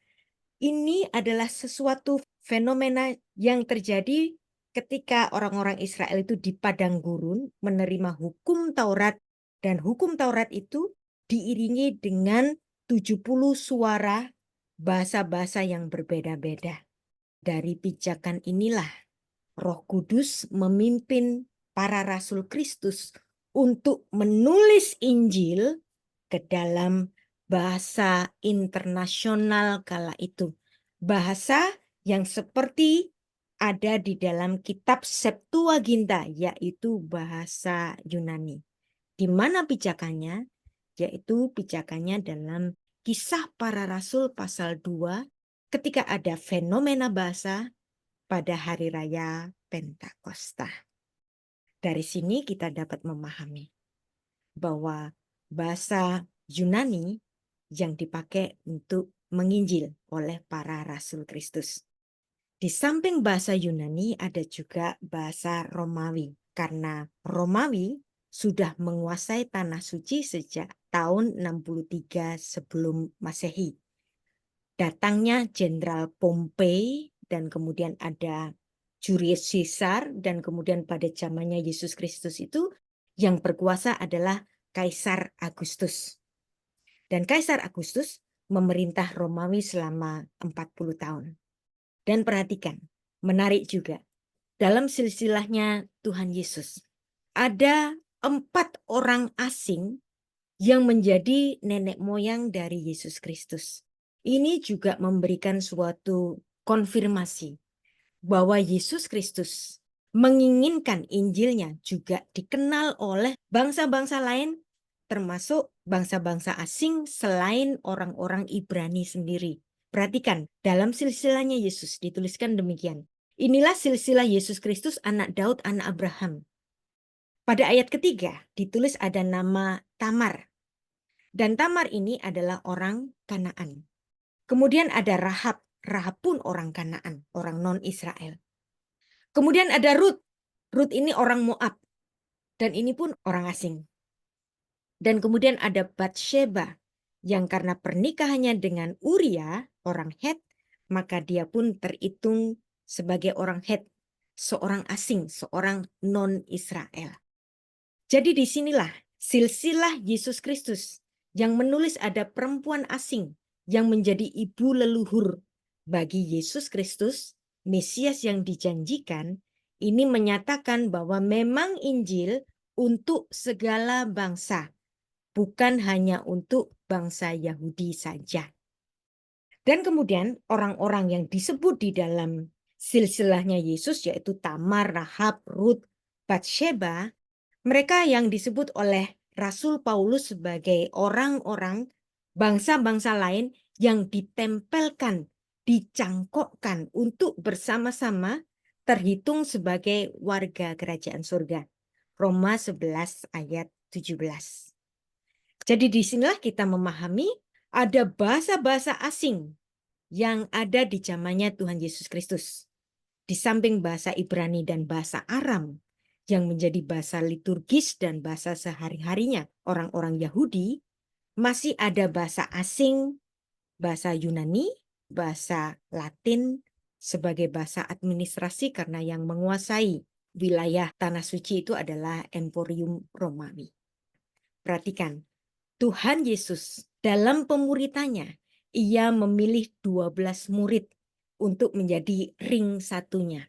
ini adalah sesuatu fenomena yang terjadi ketika orang-orang Israel itu di padang gurun menerima hukum Taurat, dan hukum Taurat itu diiringi dengan 70 suara bahasa-bahasa yang berbeda-beda. Dari pijakan inilah Roh Kudus memimpin para rasul Kristus untuk menulis Injil ke dalam bahasa internasional kala itu. Bahasa yang seperti ada di dalam kitab Septuaginta, yaitu bahasa Yunani. Di mana pijakannya? Yaitu pijakannya dalam Kisah Para Rasul pasal 2, ketika ada fenomena bahasa pada hari raya Pentakosta. Dari sini kita dapat memahami bahwa bahasa Yunani yang dipakai untuk menginjil oleh para rasul Kristus. Di samping bahasa Yunani ada juga bahasa Romawi, karena Romawi sudah menguasai tanah suci sejak tahun 63 sebelum Masehi. Datangnya Jenderal Pompei dan kemudian ada Julius Caesar, dan kemudian pada zamannya Yesus Kristus itu yang berkuasa adalah Kaisar Agustus. Dan Kaisar Agustus memerintah Romawi selama 40 tahun. Dan perhatikan, menarik juga, dalam silsilahnya Tuhan Yesus, ada 4 orang asing yang menjadi nenek moyang dari Yesus Kristus. Ini juga memberikan suatu konfirmasi bahwa Yesus Kristus menginginkan Injilnya juga dikenal oleh bangsa-bangsa lain, termasuk bangsa-bangsa asing selain orang-orang Ibrani sendiri. Perhatikan, dalam silsilahnya Yesus dituliskan demikian. Inilah silsilah Yesus Kristus, anak Daud, anak Abraham. Pada ayat ketiga ditulis ada nama Tamar. Dan Tamar ini adalah orang Kanaan. Kemudian ada Rahab. Rahab pun orang Kanaan, orang non-Israel. Kemudian ada Rut. Rut ini orang Moab. Dan ini pun orang asing. Dan kemudian ada Batsheba, yang karena pernikahannya dengan Uria, orang Het, maka dia pun terhitung sebagai orang Het, seorang asing, seorang non-Israel. Jadi disinilah silsilah Yesus Kristus yang menulis ada perempuan asing yang menjadi ibu leluhur bagi Yesus Kristus, Mesias yang dijanjikan. Ini menyatakan bahwa memang Injil untuk segala bangsa, bukan hanya untuk bangsa Yahudi saja. Dan kemudian orang-orang yang disebut di dalam silsilahnya Yesus, yaitu Tamar, Rahab, Rut, Batsheba, mereka yang disebut oleh Rasul Paulus sebagai orang-orang bangsa-bangsa lain yang ditempelkan, dicangkokkan untuk bersama-sama terhitung sebagai warga kerajaan surga. Roma 11 ayat 17. Jadi disinilah kita memahami ada bahasa-bahasa asing yang ada di zamannya Tuhan Yesus Kristus. Di samping bahasa Ibrani dan bahasa Aram yang menjadi bahasa liturgis dan bahasa sehari-harinya orang-orang Yahudi, masih ada bahasa asing, bahasa Yunani, bahasa Latin sebagai bahasa administrasi karena yang menguasai wilayah tanah suci itu adalah Emporium Romawi. Perhatikan, Tuhan Yesus dalam pemuritannya, ia memilih 12 murid untuk menjadi ring satunya.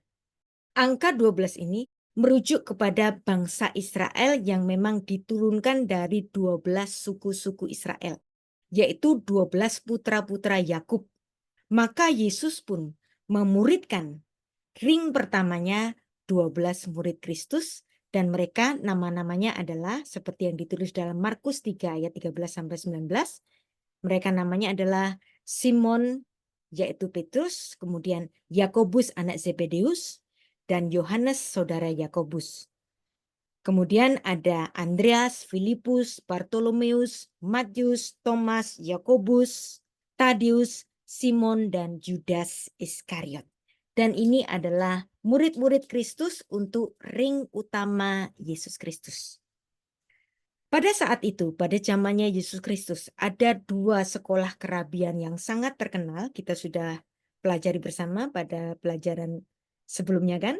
Angka 12 ini merujuk kepada bangsa Israel yang memang diturunkan dari 12 suku-suku Israel, yaitu 12 putra-putra Yakub. Maka Yesus pun memuridkan ring pertamanya 12 murid Kristus, dan mereka nama-namanya adalah seperti yang ditulis dalam Markus 3 ayat 13-19. Mereka namanya adalah Simon, yaitu Petrus, kemudian Yakobus anak Zebedeus, dan Yohanes saudara Yakobus. Kemudian ada Andreas, Filipus, Bartolomeus, Matius, Thomas, Yakobus, Tadius, Simon, dan Judas Iskariot. Dan ini adalah murid-murid Kristus untuk ring utama Yesus Kristus. Pada saat itu, pada zamannya Yesus Kristus, ada 2 sekolah kerabian yang sangat terkenal. Kita sudah pelajari bersama pada pelajaran sebelumnya kan?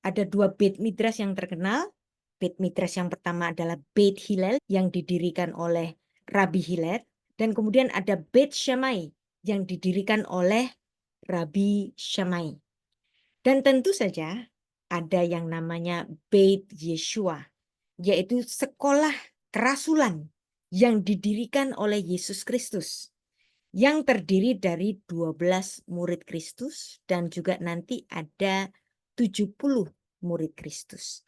Ada 2 Beit Midrash yang terkenal. Beit Midrash yang pertama adalah Beit Hillel yang didirikan oleh Rabbi Hillel, dan kemudian ada Beit Shammai yang didirikan oleh Rabbi Shammai. Dan tentu saja ada yang namanya Beit Yeshua, yaitu sekolah kerasulan yang didirikan oleh Yesus Kristus, yang terdiri dari 12 murid Kristus dan juga nanti ada 70 murid Kristus.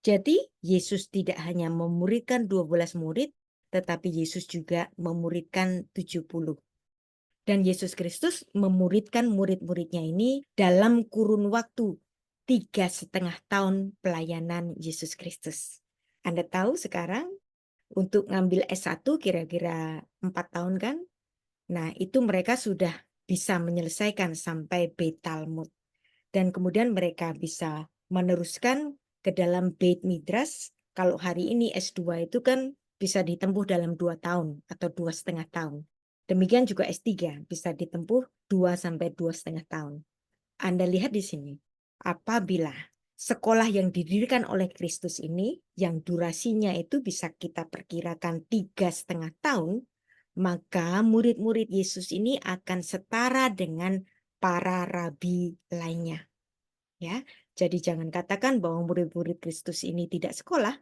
Jadi Yesus tidak hanya memuridkan 12 murid, tetapi Yesus juga memuridkan 70. Dan Yesus Kristus memuridkan murid-muridnya ini dalam kurun waktu 3,5 tahun pelayanan Yesus Kristus. Anda tahu sekarang untuk ngambil S1 kira-kira 4 tahun kan? Nah, itu mereka sudah bisa menyelesaikan sampai Beit Talmud. Dan kemudian mereka bisa meneruskan ke dalam Beit Midrash. Kalau hari ini S2 itu kan bisa ditempuh dalam 2 tahun atau 2,5 tahun. Demikian juga S3 bisa ditempuh 2 sampai 2,5 tahun. Anda lihat di sini, apabila sekolah yang didirikan oleh Kristus ini, yang durasinya itu bisa kita perkirakan 3,5 tahun, maka murid-murid Yesus ini akan setara dengan para rabi lainnya. Ya, jadi jangan katakan bahwa murid-murid Kristus ini tidak sekolah,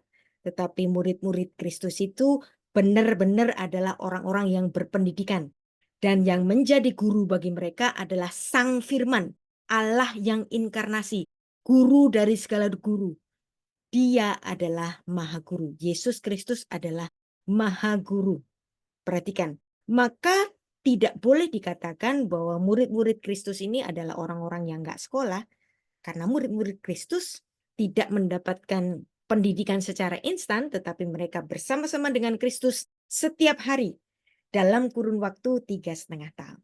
tetapi murid-murid Kristus itu benar-benar adalah orang-orang yang berpendidikan. Dan yang menjadi guru bagi mereka adalah Sang Firman, Allah yang inkarnasi, guru dari segala guru. Dia adalah Maha Guru. Yesus Kristus adalah Maha Guru. Perhatikan, maka tidak boleh dikatakan bahwa murid-murid Kristus ini adalah orang-orang yang nggak sekolah, karena murid-murid Kristus tidak mendapatkan pendidikan secara instan, tetapi mereka bersama-sama dengan Kristus setiap hari dalam kurun waktu 3,5 tahun.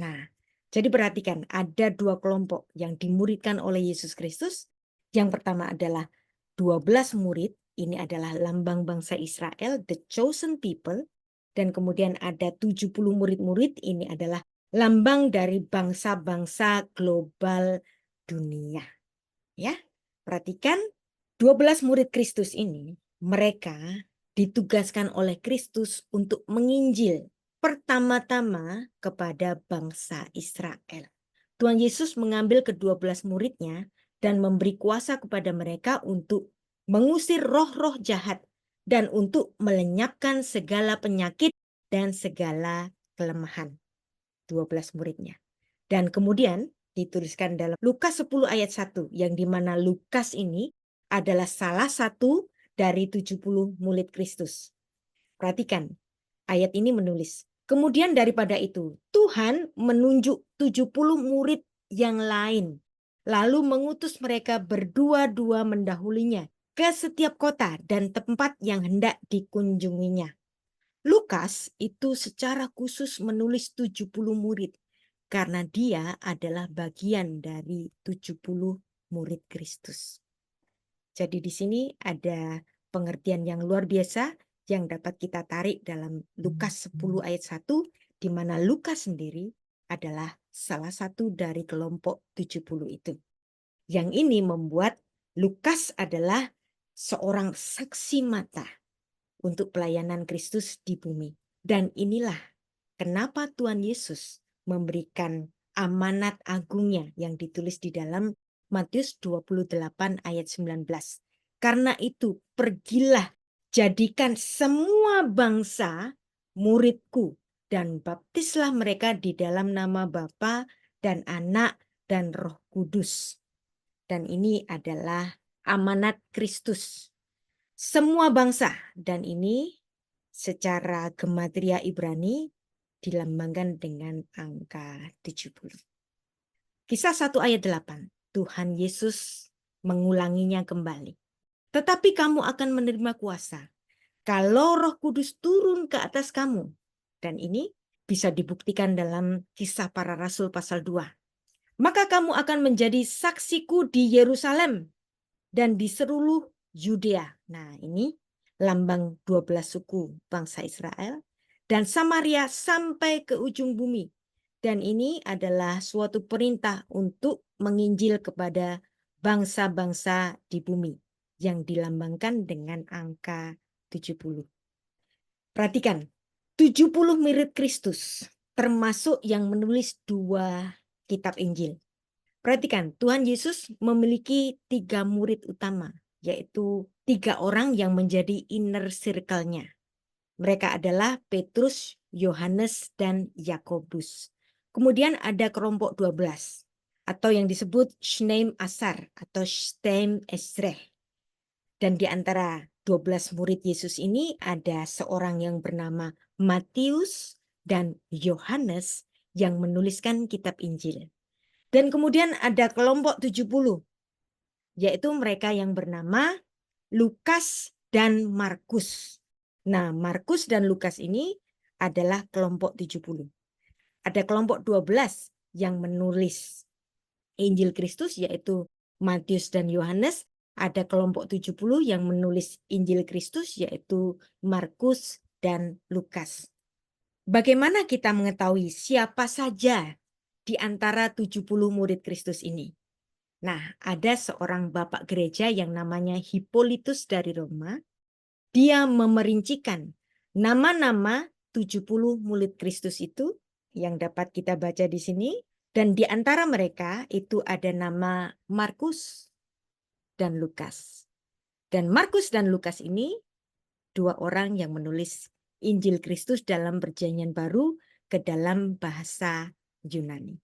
Nah, jadi perhatikan, ada 2 kelompok yang dimuridkan oleh Yesus Kristus. Yang pertama adalah 12 murid, ini adalah lambang bangsa Israel, the chosen people. Dan kemudian ada 70 murid-murid, ini adalah lambang dari bangsa-bangsa global dunia. Ya, perhatikan 12 murid Kristus ini, mereka ditugaskan oleh Kristus untuk menginjil pertama-tama kepada bangsa Israel. Tuhan Yesus mengambil ke-12 muridnya dan memberi kuasa kepada mereka untuk mengusir roh-roh jahat dan untuk melenyapkan segala penyakit dan segala kelemahan. 12 muridnya. Dan kemudian dituliskan dalam Lukas 10 ayat 1, yang dimana Lukas ini adalah salah satu dari 70 murid Kristus. Perhatikan, ayat ini menulis, kemudian daripada itu, Tuhan menunjuk 70 murid yang lain, lalu mengutus mereka berdua-dua mendahulinya ke setiap kota dan tempat yang hendak dikunjunginya. Lukas itu secara khusus menulis 70 murid, karena dia adalah bagian dari 70 murid Kristus. Jadi di sini ada pengertian yang luar biasa yang dapat kita tarik dalam Lukas 10 ayat 1, di mana Lukas sendiri adalah salah satu dari kelompok 70 itu. Yang ini membuat Lukas adalah seorang saksi mata untuk pelayanan Kristus di bumi. Dan inilah kenapa Tuhan Yesus memberikan amanat agungnya yang ditulis di dalam Matius 28 ayat 19. Karena itu pergilah, jadikan semua bangsa muridku dan baptislah mereka di dalam nama Bapa dan Anak dan Roh Kudus. Dan ini adalah amanat Kristus. Semua bangsa, dan ini secara gematria Ibrani dilambangkan dengan angka 70. Kisah 1 ayat 8, Tuhan Yesus mengulanginya kembali. Tetapi kamu akan menerima kuasa kalau Roh Kudus turun ke atas kamu. Dan ini bisa dibuktikan dalam Kisah Para Rasul pasal 2. Maka kamu akan menjadi saksiku di Yerusalem dan di seluruh Yudea. Nah, ini lambang 12 suku bangsa Israel dan Samaria sampai ke ujung bumi. Dan ini adalah suatu perintah untuk menginjil kepada bangsa-bangsa di bumi yang dilambangkan dengan angka 70. Perhatikan, 70 murid Kristus termasuk yang menulis 2 kitab Injil. Perhatikan, Tuhan Yesus memiliki 3 murid utama, yaitu 3 orang yang menjadi inner circle-nya. Mereka adalah Petrus, Yohanes, dan Yakobus. Kemudian ada kelompok 12 atau yang disebut Shneim Asar atau Shneim Esreh. Dan di antara 12 murid Yesus ini ada seorang yang bernama Matius dan Yohanes yang menuliskan kitab Injil. Dan kemudian ada kelompok 70, yaitu mereka yang bernama Lukas dan Markus. Nah, Markus dan Lukas ini adalah kelompok 70. Ada kelompok 12 yang menulis Injil Kristus, yaitu Matius dan Yohanes. Ada kelompok 70 yang menulis Injil Kristus, yaitu Markus dan Lukas. Bagaimana kita mengetahui siapa saja di antara 70 murid Kristus ini? Nah, ada seorang bapak gereja yang namanya Hippolytus dari Roma. Dia memerincikan nama-nama 70 murid Kristus itu yang dapat kita baca di sini. Dan di antara mereka itu ada nama Markus dan Lukas. Dan Markus dan Lukas ini 2 orang yang menulis Injil Kristus dalam Perjanjian Baru ke dalam bahasa Yunani.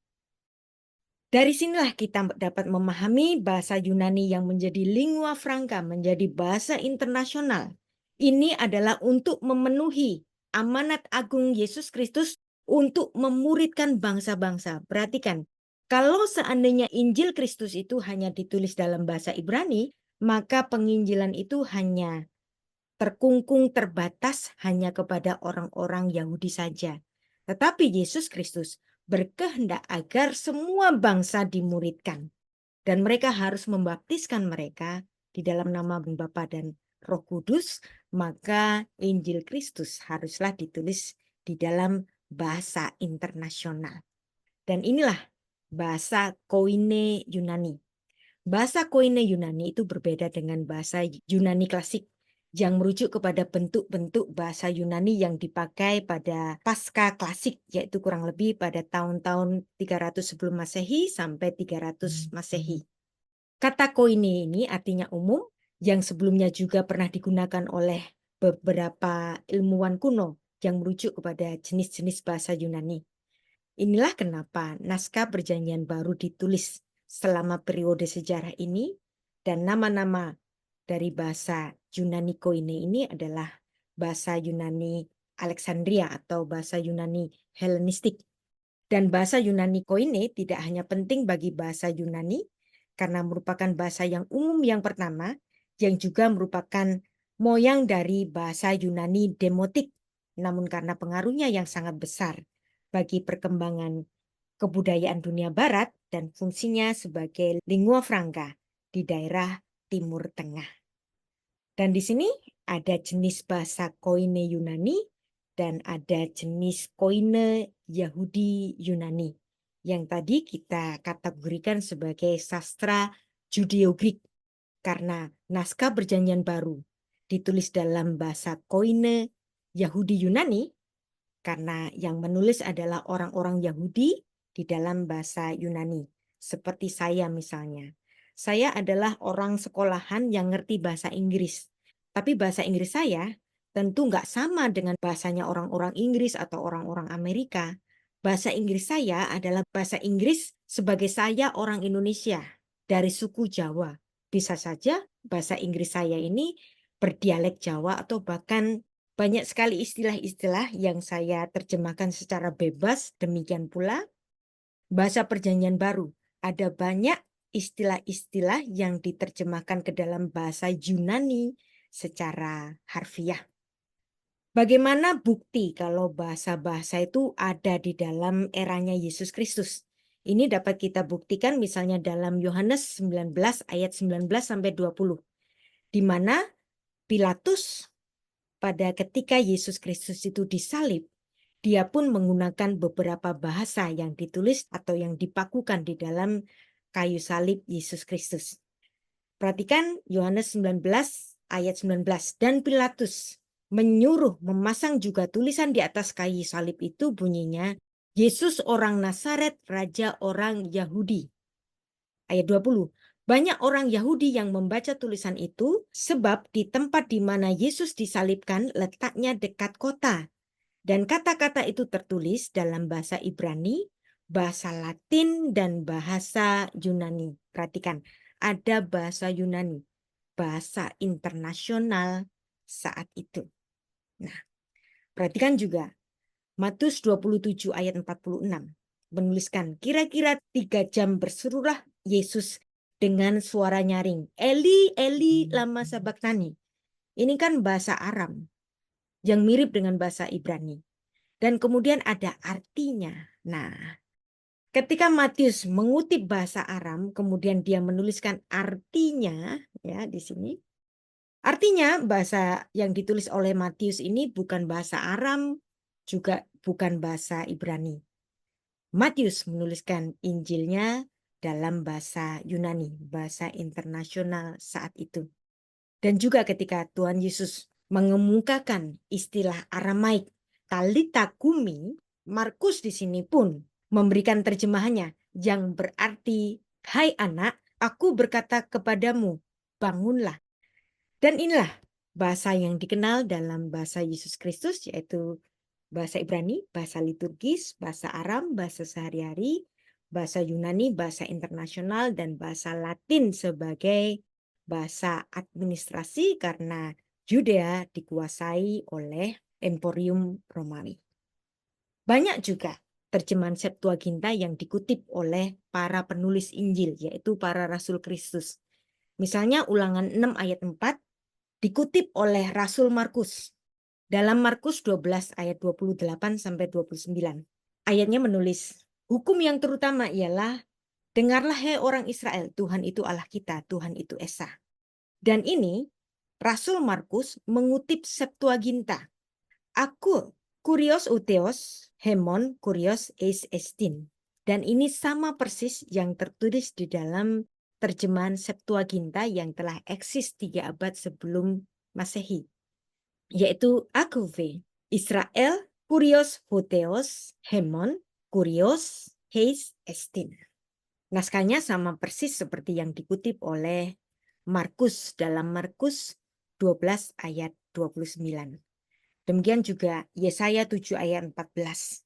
Dari sinilah kita dapat memahami bahasa Yunani yang menjadi lingua franca, menjadi bahasa internasional. Ini adalah untuk memenuhi amanat agung Yesus Kristus untuk memuridkan bangsa-bangsa. Perhatikan, kalau seandainya Injil Kristus itu hanya ditulis dalam bahasa Ibrani, maka penginjilan itu hanya terkungkung terbatas hanya kepada orang-orang Yahudi saja. Tetapi Yesus Kristus berkehendak agar semua bangsa dimuridkan. Dan mereka harus membaptiskan mereka di dalam nama Bapa dan Roh Kudus, maka Injil Kristus haruslah ditulis di dalam bahasa internasional. Dan inilah bahasa Koine Yunani. Bahasa Koine Yunani itu berbeda dengan bahasa Yunani klasik yang merujuk kepada bentuk-bentuk bahasa Yunani yang dipakai pada pasca klasik, yaitu kurang lebih pada tahun-tahun 300 sebelum Masehi sampai 300 Masehi. Kata koine ini artinya umum, yang sebelumnya juga pernah digunakan oleh beberapa ilmuwan kuno yang merujuk kepada jenis-jenis bahasa Yunani. Inilah kenapa naskah Perjanjian Baru ditulis selama periode sejarah ini, dan nama-nama dari bahasa Yunani Koine ini adalah bahasa Yunani Alexandria atau bahasa Yunani Helenistik. Dan bahasa Yunani Koine tidak hanya penting bagi bahasa Yunani karena merupakan bahasa yang umum yang pertama, yang juga merupakan moyang dari bahasa Yunani Demotik, namun karena pengaruhnya yang sangat besar bagi perkembangan kebudayaan dunia barat dan fungsinya sebagai lingua franca di daerah Timur Tengah. Dan di sini ada jenis bahasa Koine Yunani dan ada jenis Koine Yahudi Yunani yang tadi kita kategorikan sebagai sastra Judeo-Grik karena naskah Perjanjian Baru ditulis dalam bahasa Koine Yahudi Yunani karena yang menulis adalah orang-orang Yahudi di dalam bahasa Yunani. Seperti saya misalnya. Saya adalah orang sekolahan yang ngerti bahasa Inggris. Tapi bahasa Inggris saya tentu nggak sama dengan bahasanya orang-orang Inggris atau orang-orang Amerika. Bahasa Inggris saya adalah bahasa Inggris sebagai saya orang Indonesia dari suku Jawa. Bisa saja bahasa Inggris saya ini berdialek Jawa atau bahkan banyak sekali istilah-istilah yang saya terjemahkan secara bebas. Demikian pula bahasa Perjanjian Baru. Ada banyak istilah-istilah yang diterjemahkan ke dalam bahasa Yunani secara harfiah. Bagaimana bukti kalau bahasa-bahasa itu ada di dalam eranya Yesus Kristus? Ini dapat kita buktikan misalnya dalam Yohanes 19 ayat 19 sampai 20. Di mana Pilatus pada ketika Yesus Kristus itu disalib, dia pun menggunakan beberapa bahasa yang ditulis atau yang dipakukan di dalam kayu salib Yesus Kristus. Perhatikan Yohanes 19 ayat 19. Dan Pilatus menyuruh memasang juga tulisan di atas kayu salib itu, bunyinya, Yesus orang Nazaret, Raja orang Yahudi. Ayat 20. Banyak orang Yahudi yang membaca tulisan itu, sebab di tempat di mana Yesus disalibkan letaknya dekat kota. Dan kata-kata itu tertulis dalam bahasa Ibrani, bahasa Latin, dan bahasa Yunani. Perhatikan, ada bahasa Yunani, bahasa internasional saat itu. Nah, perhatikan juga Matius 27 ayat 46 menuliskan, kira-kira 3 jam berserulah Yesus dengan suara nyaring, Eli, Eli, lama sabachthani. Ini kan bahasa Aram yang mirip dengan bahasa Ibrani. Dan kemudian ada artinya. Nah, ketika Matius mengutip bahasa Aram, kemudian dia menuliskan artinya, ya di sini. Artinya bahasa yang ditulis oleh Matius ini bukan bahasa Aram, juga bukan bahasa Ibrani. Matius menuliskan Injilnya dalam bahasa Yunani, bahasa internasional saat itu. Dan juga ketika Tuhan Yesus mengemukakan istilah Aramaik Talita Kumi, Markus di sini pun memberikan terjemahannya yang berarti, hai anak, aku berkata kepadamu, bangunlah. Dan inilah bahasa yang dikenal dalam bahasa Yesus Kristus, yaitu bahasa Ibrani, bahasa liturgis, bahasa Aram, bahasa sehari-hari, bahasa Yunani, bahasa internasional, dan bahasa Latin sebagai bahasa administrasi karena Yudea dikuasai oleh Emporium Romawi. Banyak juga terjemahan Septuaginta yang dikutip oleh para penulis Injil, yaitu para Rasul Kristus. Misalnya Ulangan 6 ayat 4 dikutip oleh Rasul Markus. Dalam Markus 12 ayat 28 sampai 29. Ayatnya menulis, hukum yang terutama ialah, dengarlah hai orang Israel, Tuhan itu Allah kita, Tuhan itu Esa. Dan ini Rasul Markus mengutip Septuaginta. Aku kurios uteos, hemon kurios eis estin. Dan ini sama persis yang tertulis di dalam terjemahan Septuaginta yang telah eksis 3 abad sebelum Masehi, yaitu Akuve, Israel, kurios huteos, hemon, kurios, heis estin. Naskahnya sama persis seperti yang dikutip oleh Markus dalam Markus 12 ayat 29. Demikian juga Yesaya 7 ayat 14.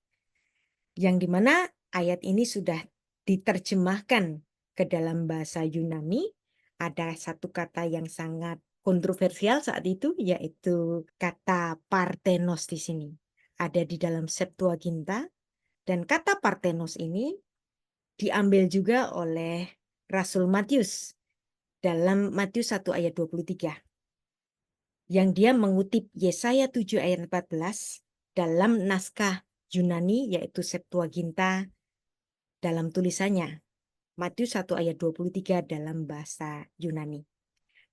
Yang dimana ayat ini sudah diterjemahkan ke dalam bahasa Yunani. Ada satu kata yang sangat kontroversial saat itu, yaitu kata Parthenos di sini. Ada di dalam Septuaginta, dan kata Parthenos ini diambil juga oleh Rasul Matius dalam Matius 1 ayat 23. Yang dia mengutip Yesaya 7 ayat 14 dalam naskah Yunani, yaitu Septuaginta, dalam tulisannya. Matius 1 ayat 23 dalam bahasa Yunani.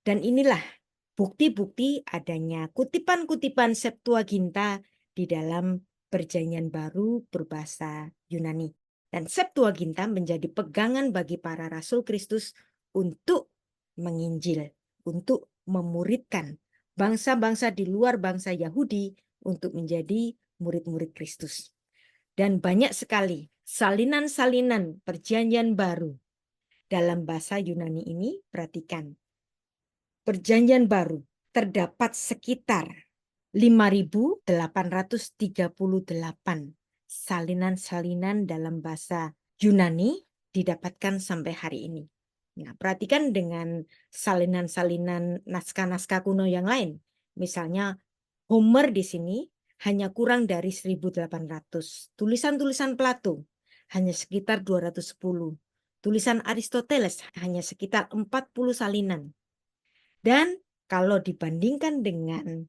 Dan inilah bukti-bukti adanya kutipan-kutipan Septuaginta di dalam Perjanjian Baru berbahasa Yunani. Dan Septuaginta menjadi pegangan bagi para Rasul Kristus untuk menginjil, untuk memuridkan bangsa-bangsa di luar bangsa Yahudi untuk menjadi murid-murid Kristus. Dan banyak sekali salinan-salinan Perjanjian Baru dalam bahasa Yunani ini. Perhatikan, Perjanjian Baru terdapat sekitar 5.838 salinan-salinan dalam bahasa Yunani didapatkan sampai hari ini. Nah, perhatikan dengan salinan-salinan naskah-naskah kuno yang lain. Misalnya Homer di sini hanya kurang dari 1.800. Tulisan-tulisan Plato hanya sekitar 210. Tulisan Aristoteles hanya sekitar 40 salinan. Dan kalau dibandingkan dengan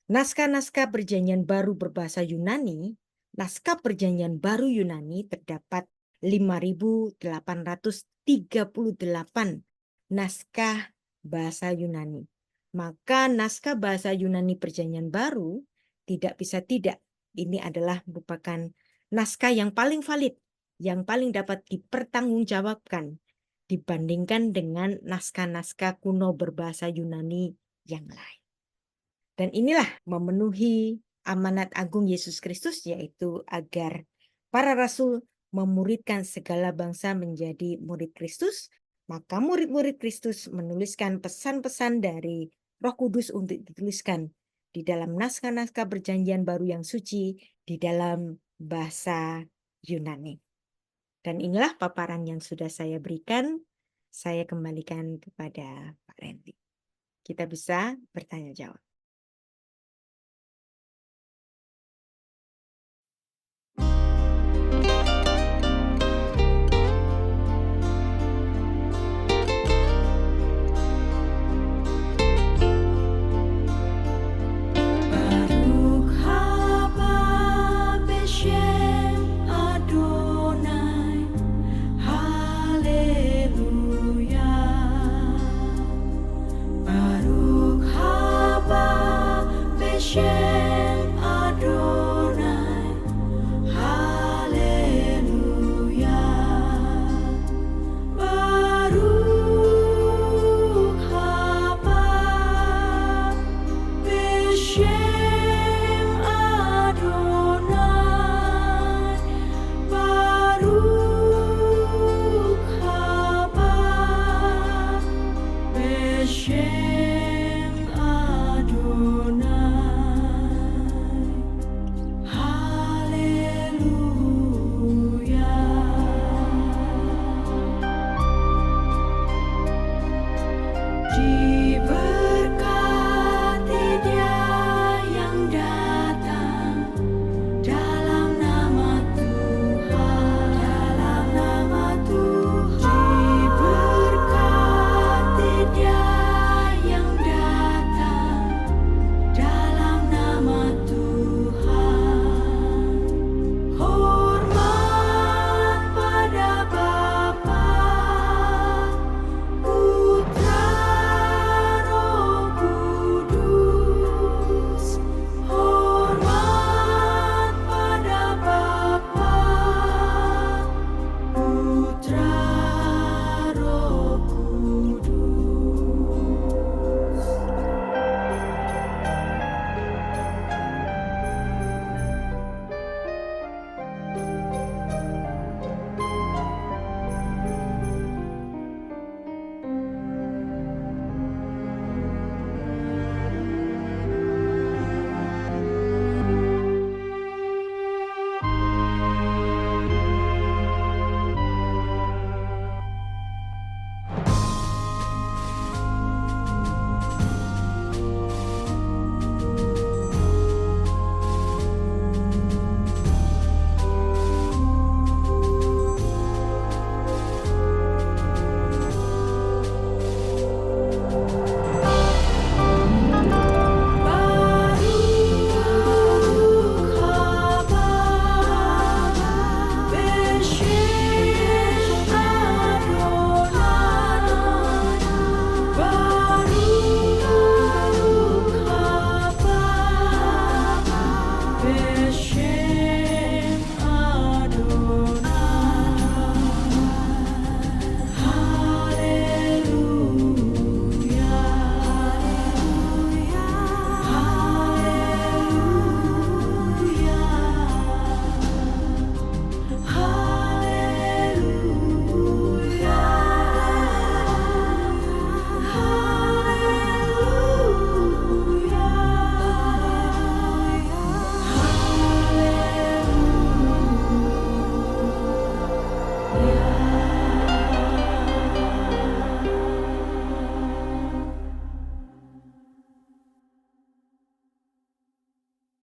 naskah-naskah Perjanjian Baru berbahasa Yunani, naskah Perjanjian Baru Yunani terdapat 5.838 naskah bahasa Yunani. Maka naskah bahasa Yunani Perjanjian Baru tidak bisa tidak. Ini adalah merupakan naskah yang paling valid, yang paling dapat dipertanggungjawabkan dibandingkan dengan naskah-naskah kuno berbahasa Yunani yang lain. Dan inilah memenuhi amanat agung Yesus Kristus, yaitu agar para rasul memuridkan segala bangsa menjadi murid Kristus. Maka murid-murid Kristus menuliskan pesan-pesan dari Roh Kudus untuk dituliskan di dalam naskah-naskah perjanjian baru yang suci di dalam bahasa Yunani. Dan inilah paparan yang sudah saya berikan. Saya kembalikan kepada Pak Randy. Kita bisa bertanya jawab. Baruch haba b'Shem Adonai, Hallelujah. Baruch